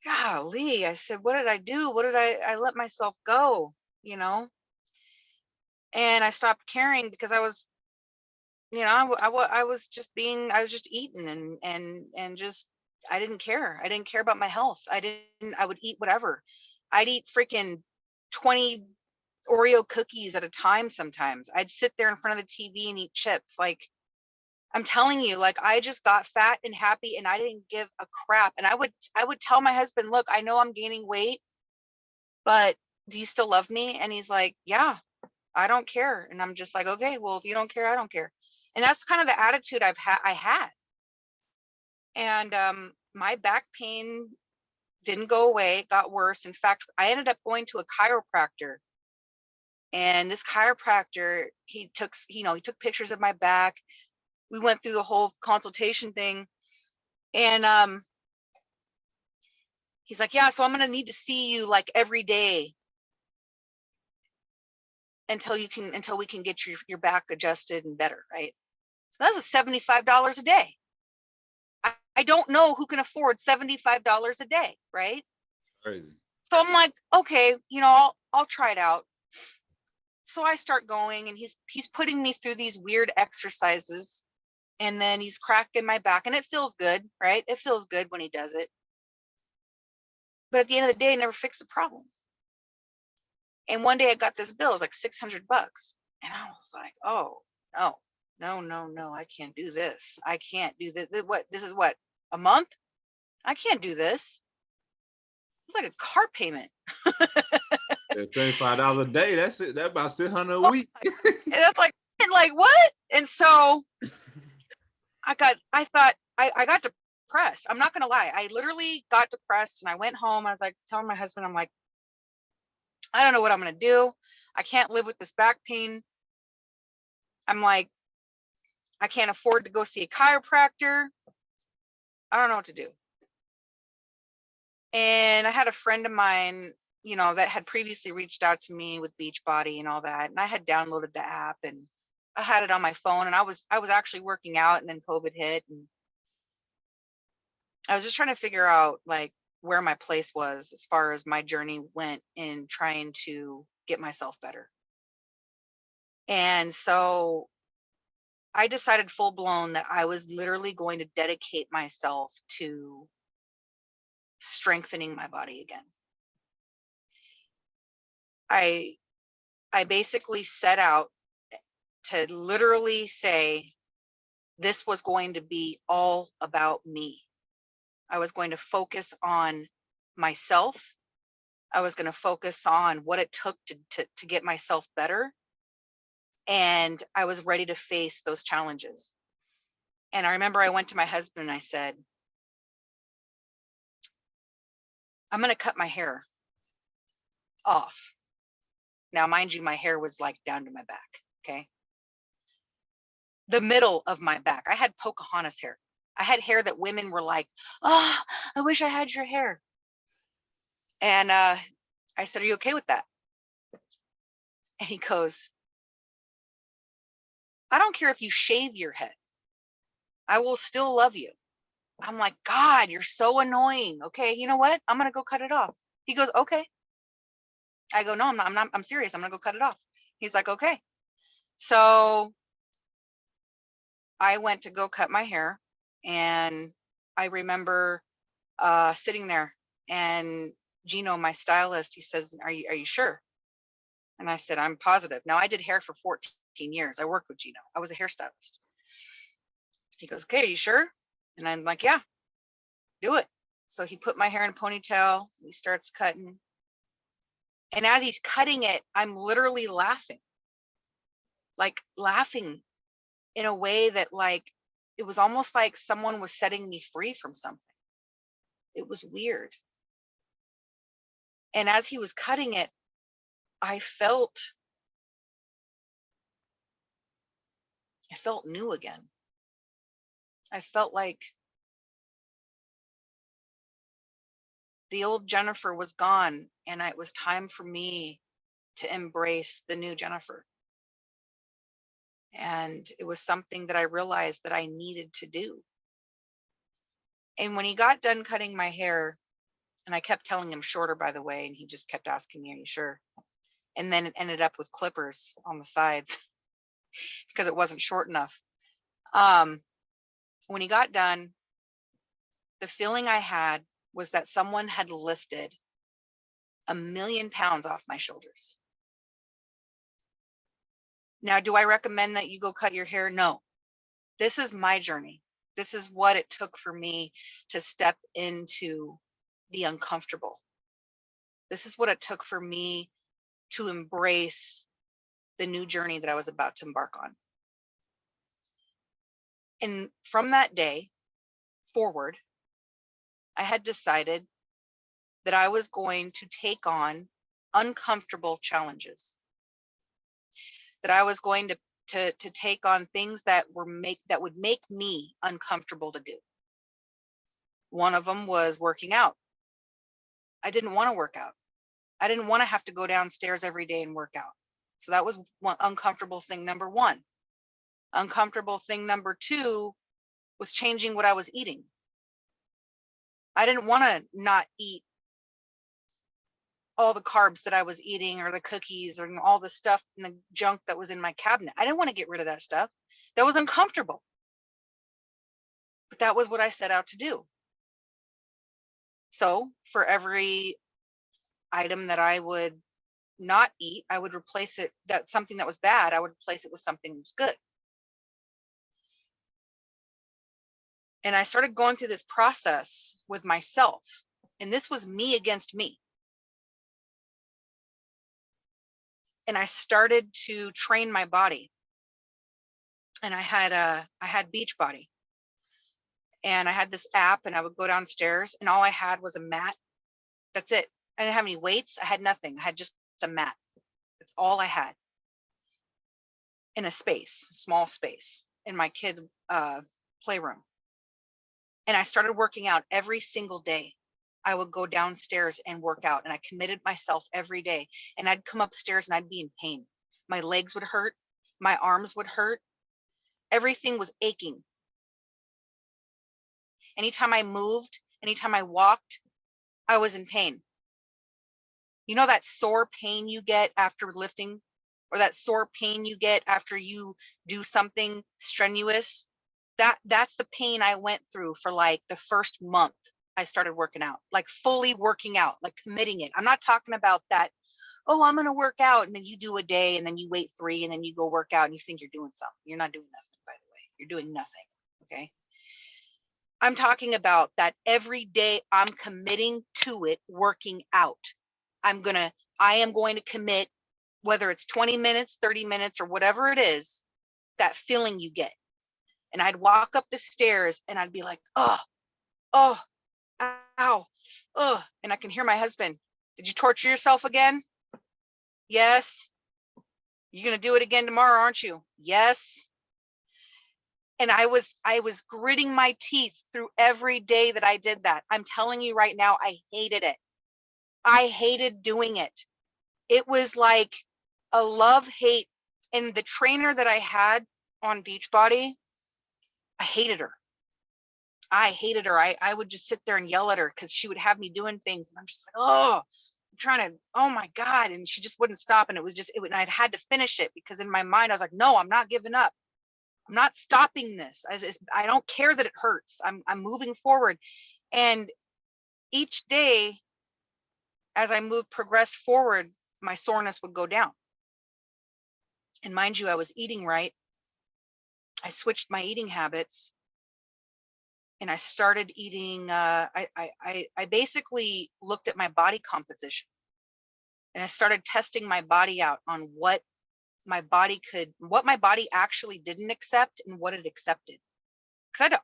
golly. I said, what did I do? What did I let myself go, you know? And I stopped caring because I was, I was just being, I was just eating and just, I didn't care. I didn't care about my health. I would eat whatever. I'd eat freaking 20 Oreo cookies at a time sometimes. I'd sit there in front of the TV and eat chips. Like, I'm telling you, like, I just got fat and happy and I didn't give a crap. And I would tell my husband, look, I know I'm gaining weight, but do you still love me? And he's like, yeah, I don't care. And I'm just like, okay, well, if you don't care, I don't care. And that's kind of the attitude I had. And my back pain didn't go away, it got worse. In fact, I ended up going to a chiropractor. And this chiropractor, he took pictures of my back. We went through the whole consultation thing. And he's like, yeah, so I'm gonna need to see you like every day until we can get your back adjusted and better, right? So that's a $75 a day. I don't know who can afford $75 a day, right? Crazy. So I'm like, okay, I'll try it out. So I start going, and he's putting me through these weird exercises, and then he's cracking my back, and it feels good, right? It feels good when he does it. But at the end of the day, it never fixed the problem. And one day I got this bill, it was like $600. And I was like, oh, no, I can't do this. I can't do this. This is what, a month? I can't do this. It's like a car payment. Yeah, $35 a day. That's it. That's about 600 a Oh, week. and that's like what? And so I thought I got depressed. I'm not gonna lie. I literally got depressed, and I went home. I was like telling my husband, I'm like, I don't know what I'm gonna do. I can't live with this back pain. I'm like, I can't afford to go see a chiropractor. I don't know what to do. And I had a friend of mine, that had previously reached out to me with Beachbody and all that. And I had downloaded the app, and I had it on my phone, and I was actually working out, and then COVID hit, and I was just trying to figure out like where my place was as far as my journey went in trying to get myself better. And so I decided full blown that I was literally going to dedicate myself to strengthening my body again. I I basically set out to literally say this was going to be all about me. I was going to focus on myself. I was going to focus on what it took to get myself better. And I was ready to face those challenges. And I remember I went to my husband and I said, I'm going to cut my hair off. Now, mind you, my hair was like down to my back. Okay. The middle of my back. I had Pocahontas hair. I had hair that women were like, oh, I wish I had your hair. And I said, are you okay with that? And he goes, I don't care if you shave your head. I will still love you. I'm like, God, you're so annoying. Okay, you know what? I'm going to go cut it off. He goes, okay. I go, no, I'm not. I'm serious. I'm going to go cut it off. He's like, okay. So I went to go cut my hair, and I remember sitting there, and Gino, my stylist, he says, are you sure? And I said, I'm positive. Now, I did hair for 14 years. I worked with Gino. I was a hairstylist. He goes, okay, are you sure? And I'm like, yeah, do it. So he put my hair in a ponytail. He starts cutting. And as he's cutting it, I'm literally laughing in a way that like, it was almost like someone was setting me free from something. It was weird. And as he was cutting it, I felt new again. I felt like the old Jennifer was gone, and it was time for me to embrace the new Jennifer. And it was something that I realized that I needed to do. And when he got done cutting my hair, and I kept telling him shorter, by the way, and he just kept asking me, "Are you sure?" And then it ended up with clippers on the sides because it wasn't short enough. When he got done, the feeling I had was that someone had lifted 1,000,000 pounds off my shoulders. Now, do I recommend that you go cut your hair? No. This is my journey. This is what it took for me to step into the uncomfortable. This is what it took for me to embrace the new journey that I was about to embark on. And from that day forward, I had decided that I was going to take on uncomfortable challenges, that I was going to take on things that would make me uncomfortable to do. One of them was working out. I didn't want to work out. I didn't want to have to go downstairs every day and work out. So that was one uncomfortable thing number one. Uncomfortable thing number two was changing what I was eating. I didn't want to not eat all the carbs that I was eating, or the cookies, or all the stuff and the junk that was in my cabinet. I didn't want to get rid of that stuff. That was uncomfortable. But that was what I set out to do. So for every item that I would not eat, I would replace it, that something that was bad, I would replace it with something that was good. And I started going through this process with myself. And this was me against me. And I started to train my body. And I had Beachbody. And I had this app, and I would go downstairs, and all I had was a mat. That's it. I didn't have any weights. I had nothing. I had just a mat. That's all I had. In a space, small space, in my kids' playroom. And I started working out every single day. I would go downstairs and work out, and I committed myself every day. And I'd come upstairs and I'd be in pain. My legs would hurt. My arms would hurt. Everything was aching. Anytime I moved, anytime I walked, I was in pain. You know that sore pain you get after lifting, or that sore pain you get after you do something strenuous? That's the pain I went through for like the first month I started working out, like fully working out, like committing it. I'm not talking about that, oh, I'm going to work out, and then you do a day, and then you wait 3, and then you go work out and you think you're doing something. You're not doing nothing, by the way. You're doing nothing. Okay. I'm talking about that every day I'm committing to it, working out. I am going to commit, whether it's 20 minutes, 30 minutes, or whatever it is, that feeling you get. And I'd walk up the stairs and I'd be like, oh, ow, oh. And I can hear my husband, did you torture yourself again? Yes. You're going to do it again tomorrow, aren't you? Yes. And I was gritting my teeth through every day that I did that. I'm telling you right now, I hated it. I hated doing it. It was like a love-hate. And the trainer that I had on Beachbody, I hated her. I would just sit there and yell at her because she would have me doing things. And I'm just like, oh, I'm trying to, oh my God. And she just wouldn't stop. And and I'd had to finish it, because in my mind, I was like, no, I'm not giving up. I'm not stopping this. I don't care that it hurts. I'm moving forward. And each day, as I progressed forward, my soreness would go down. And mind you, I was eating right. I switched my eating habits, and I started eating. I basically looked at my body composition, and I started testing my body out on what my body actually didn't accept and what it accepted. Because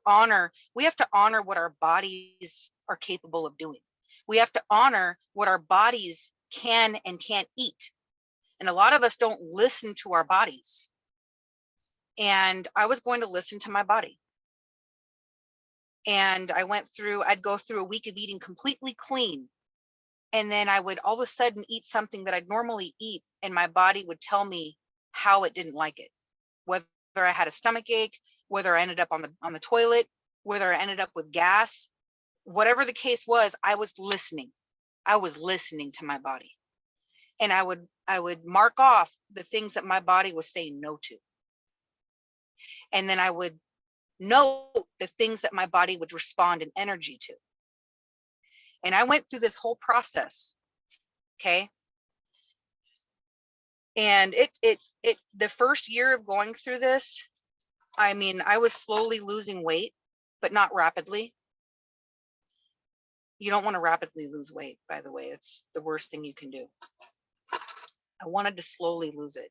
we have to honor what our bodies are capable of doing. We have to honor what our bodies can and can't eat. And a lot of us don't listen to our bodies. And I was going to listen to my body. And I'd go through a week of eating completely clean. And then I would all of a sudden eat something that I'd normally eat, and my body would tell me how it didn't like it, whether I had a stomach ache, whether I ended up on the toilet, whether I ended up with gas, whatever the case was, I was listening. I was listening to my body. And I would mark off the things that my body was saying no to. And then I would note the things that my body would respond in energy to. And I went through this whole process. Okay. And it the first year of going through this, I mean, I was slowly losing weight, but not rapidly. You don't want to rapidly lose weight, by the way. It's the worst thing you can do. I wanted to slowly lose it.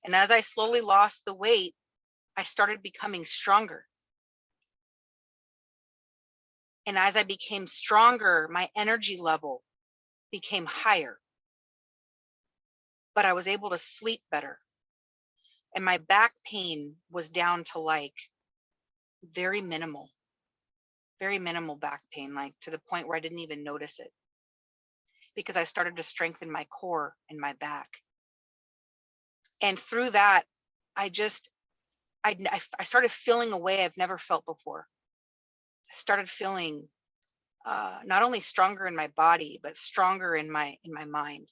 And as I slowly lost the weight, I started becoming stronger. And as I became stronger, my energy level became higher. But I was able to sleep better. And my back pain was down to like very minimal back pain, like to the point where I didn't even notice it, because I started to strengthen my core and my back. And through that, I started feeling a way I've never felt before. I started feeling not only stronger in my body, but stronger in my mind.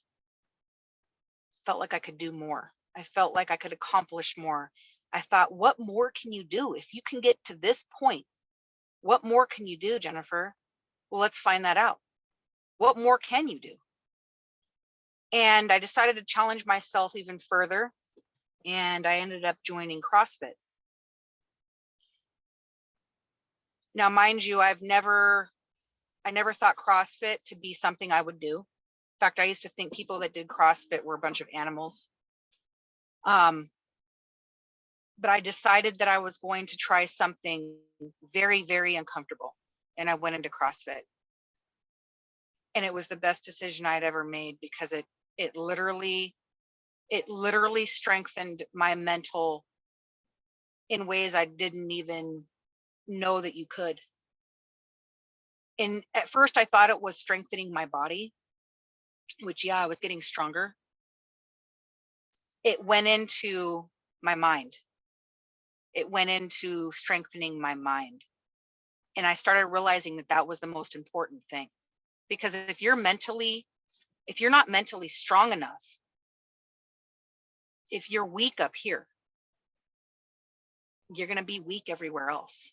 Felt like I could do more. I felt like I could accomplish more. I thought, what more can you do? If you can get to this point, what more can you do, Jennifer? Well, let's find that out. What more can you do? And I decided to challenge myself even further. And I ended up joining CrossFit. Now, mind you, I never thought CrossFit to be something I would do. In fact, I used to think people that did CrossFit were a bunch of animals. But I decided that I was going to try something very, very uncomfortable. And I went into CrossFit. And it was the best decision I'd ever made, because it literally strengthened my mental in ways I didn't even know that you could. And at first I thought it was strengthening my body, which, yeah, I was getting stronger. It went into my mind. It went into strengthening my mind. And I started realizing that that was the most important thing. Because if you're not mentally strong enough, if you're weak up here, you're going to be weak everywhere else.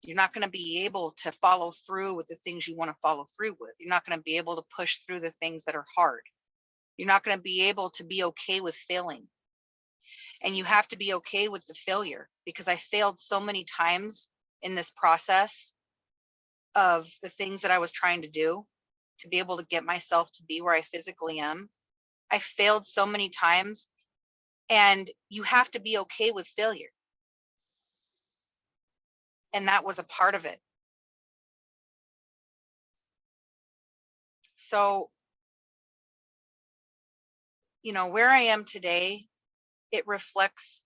You're not going to be able to follow through with the things you want to follow through with. You're not going to be able to push through the things that are hard. You're not going to be able to be okay with failing. And you have to be okay with the failure, because I failed so many times in this process of the things that I was trying to do to be able to get myself to be where I physically am. I failed so many times, and you have to be okay with failure. And that was a part of it. So, where I am today, it reflects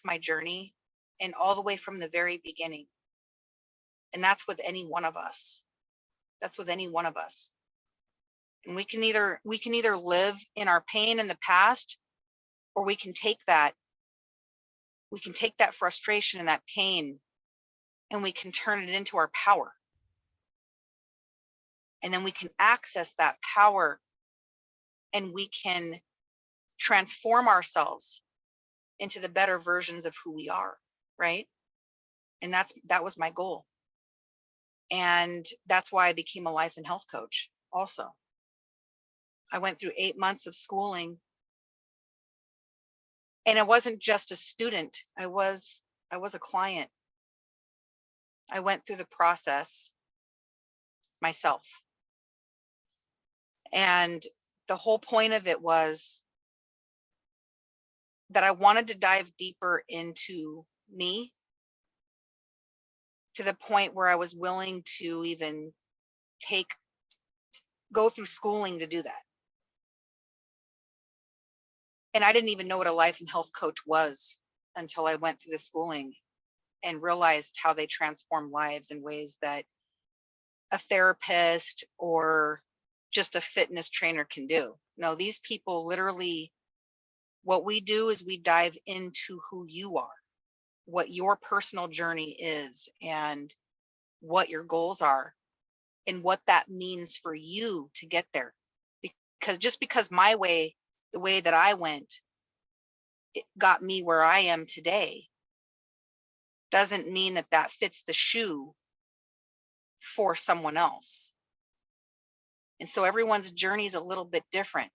my journey, and all the way from the very beginning. And that's with any one of us. And we can either live in our pain in the past, or we can take that frustration and that pain, and we can turn it into our power. And then we can access that power, and we can transform ourselves into the better versions of who we are, right? And that was my goal. And that's why I became a life and health coach also. I went through 8 months of schooling, and I wasn't just a student. I was a client. I went through the process myself. And the whole point of it was that I wanted to dive deeper into me, to the point where I was willing to even go through schooling to do that. And I didn't even know what a life and health coach was until I went through the schooling and realized how they transform lives in ways that a therapist or just a fitness trainer can do. No, these people literally What we do is we dive into who you are, what your personal journey is, and what your goals are, and what that means for you to get there. Because just because my way, the way that I went, it got me where I am today, doesn't mean that that fits the shoe for someone else. And so everyone's journey is a little bit different.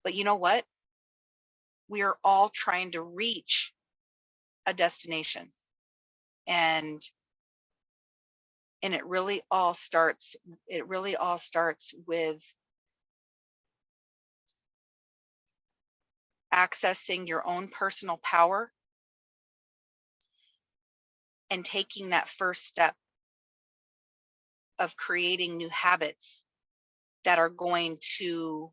But you know what? We are all trying to reach a destination. And it really all starts with accessing your own personal power and taking that first step of creating new habits that are going to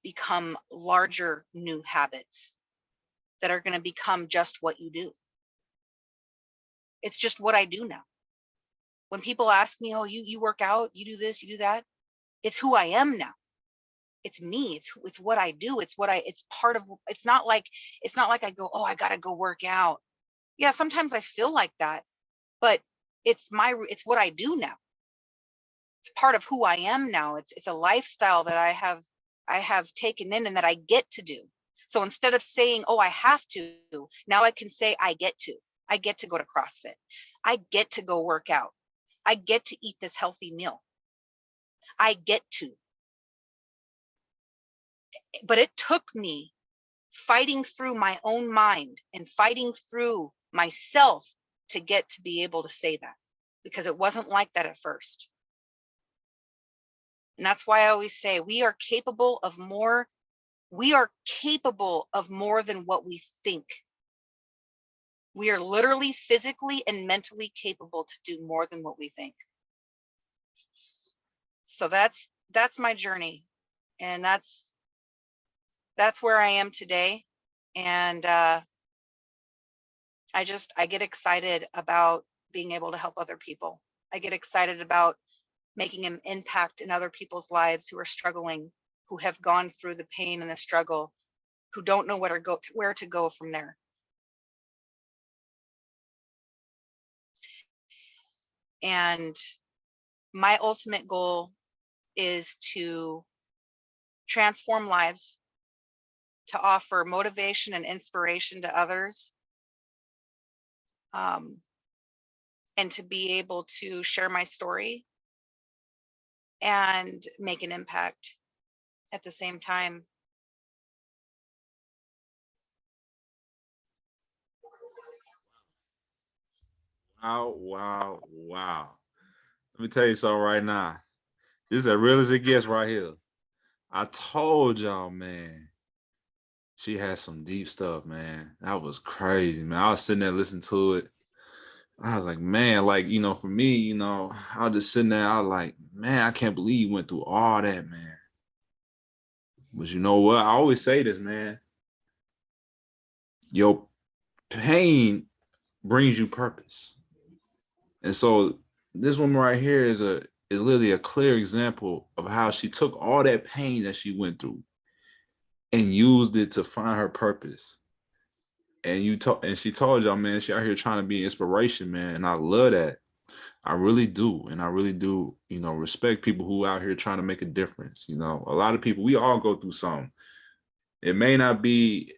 become larger new habits that are going to become just what you do. It's just what I do now. When people ask me, oh, you work out, you do this, you do that, it's who I am now. It's me. It's what I do. It's part of. It's not like I go, oh, I gotta go work out. Yeah, sometimes I feel like that, but it's what I do now. It's part of who I am now. It's a lifestyle that I have taken in and that I get to do. So instead of saying, oh, I have to, now I can say I get to. I get to go to CrossFit. I get to go work out. I get to eat this healthy meal. I get to. But it took me fighting through my own mind and fighting through myself to get to be able to say that, because it wasn't like that at first. And that's why I always say we are capable of more. We are capable of more than what we think. We are literally physically and mentally capable to do more than what we think. So that's my journey, and that's where I am today. And I get excited about being able to help other people. I get excited about making an impact in other people's lives who are struggling, who have gone through the pain and the struggle, who don't know where to go from there. And my ultimate goal is to transform lives, to offer motivation and inspiration to others, and to be able to share my story and make an impact at the same time. Wow. Let me tell you something right now. This is as real as it gets right here. I told y'all, man. She had some deep stuff, man. That was crazy, man. I was sitting there listening to it. I was like, man, like, for me, I was just sitting there. I was like, man, I can't believe you went through all that, man. But you know what? I always say this, man. Your pain brings you purpose. And so this woman right here is literally a clear example of how she took all that pain that she went through and used it to find her purpose. And she told y'all, man, she out here trying to be inspiration, man. And I love that. I really do. And I really do, respect people who out here trying to make a difference. A lot of people, we all go through something. It may not be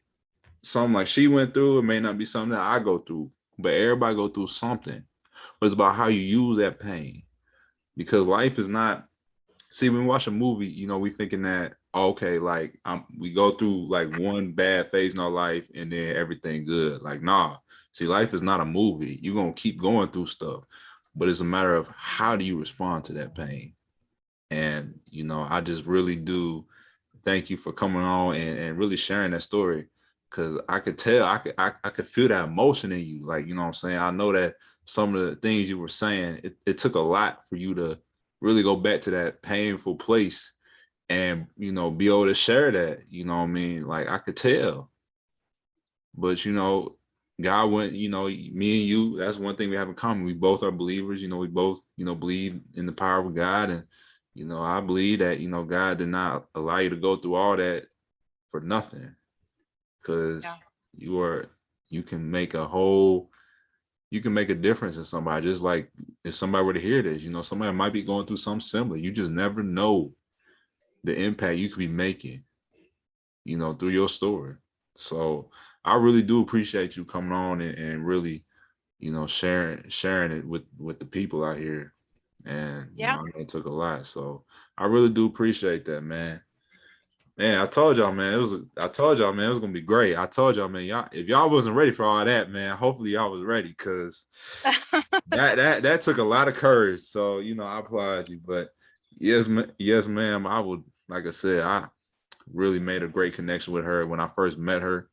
something like she went through. It may not be something that I go through, but everybody go through something. But it's about how you use that pain, because life is not. See, when we watch a movie, we thinking that, okay, like we go through like one bad phase in our life and then everything good. Like, nah. See, life is not a movie. You're gonna keep going through stuff, but it's a matter of how do you respond to that pain. And I just really do thank you for coming on and really sharing that story, because I could tell, I could feel that emotion in you. Like, what I'm saying? I know that some of the things you were saying, it took a lot for you to really go back to that painful place and, be able to share that, what I mean? Like, I could tell. But, God went, me and you, that's one thing we have in common. We both are believers, we both, believe in the power of God. And, I believe that, God did not allow you to go through all that for nothing. because Yeah. you can make a whole you can make a difference in somebody. Just like if somebody were to hear this, somebody might be going through something similar. You just never know the impact you could be making, through your story. So I really do appreciate you coming on and really, sharing it with the people out here. And Yeah. I know it took a lot. So I really do appreciate that, man. Man, I told y'all, man, it was gonna be great. I told y'all, man, y'all, if y'all wasn't ready for all that, man, hopefully y'all was ready, because that took a lot of courage. So, I applaud you. But yes, ma'am, I would, like I said, I really made a great connection with her when I first met her.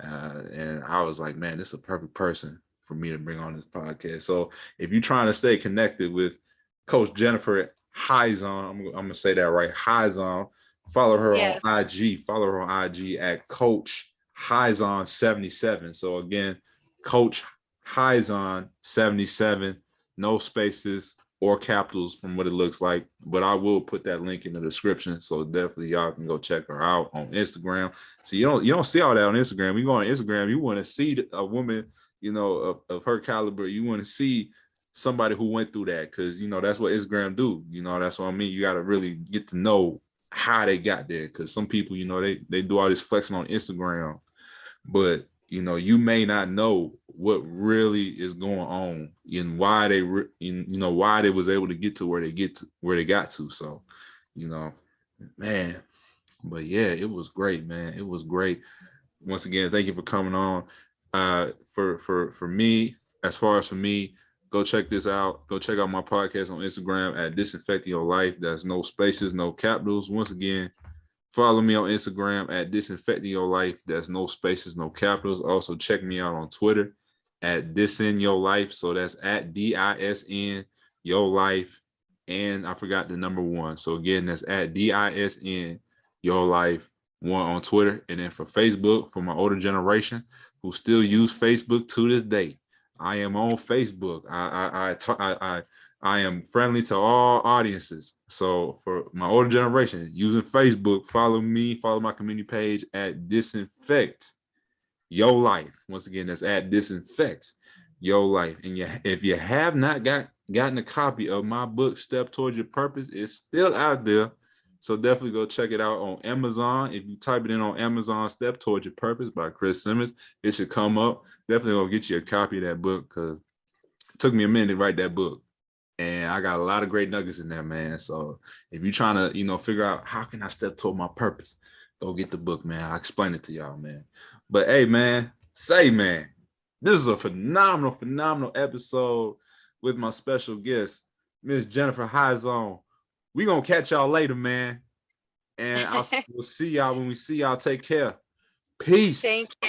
And I was like, man, this is a perfect person for me to bring on this podcast. So if you're trying to stay connected with Coach Jennifer Hizon, I'm gonna say that right, Hizon. Follow her on Yes. IG. Follow her on IG at Coach Hizon77. So again, Coach Hizon77, no spaces or capitals from what it looks like. But I will put that link in the description. So definitely y'all can go check her out on Instagram. So you don't see all that on Instagram. You go on Instagram, you want to see a woman, of her caliber. You want to see somebody who went through that, because that's what Instagram do. That's what I mean. You got to really get to know how they got there, because some people, they do all this flexing on Instagram, but you may not know what really is going on and why why they was able to get to where they got to. So, man, but yeah, it was great, man. It was great. Once again, thank you for coming on. For me, as far as for me, go check this out. Go check out my podcast on Instagram at Disinfecting Your Life. That's no spaces, no capitals. Once again, follow me on Instagram at Disinfecting Your Life. That's no spaces, no capitals. Also, check me out on Twitter at Disin Your Life. So that's at DISN Your Life. And I forgot the number 1. So again, that's at DISN Your Life 1 on Twitter. And then for Facebook, for my older generation who still use Facebook to this day, I am on Facebook. I am friendly to all audiences. So for my older generation using Facebook, follow me, follow my community page at Disinfect Your Life. Once again, that's at Disinfect Your Life. And if you have not gotten a copy of my book, Step Towards Your Purpose, it's still out there. So definitely go check it out on Amazon. If you type it in on Amazon, Step Towards Your Purpose by Chris Simmons, it should come up. Definitely go get you a copy of that book, because it took me a minute to write that book. And I got a lot of great nuggets in there, man. So if you're trying to, figure out how can I step toward my purpose, go get the book, man. I'll explain it to y'all, man. But hey, man, this is a phenomenal, phenomenal episode with my special guest, Miss Jennifer Hizon. We gonna catch y'all later, man. And we'll see y'all when we see y'all. Take care. Peace. Thank you.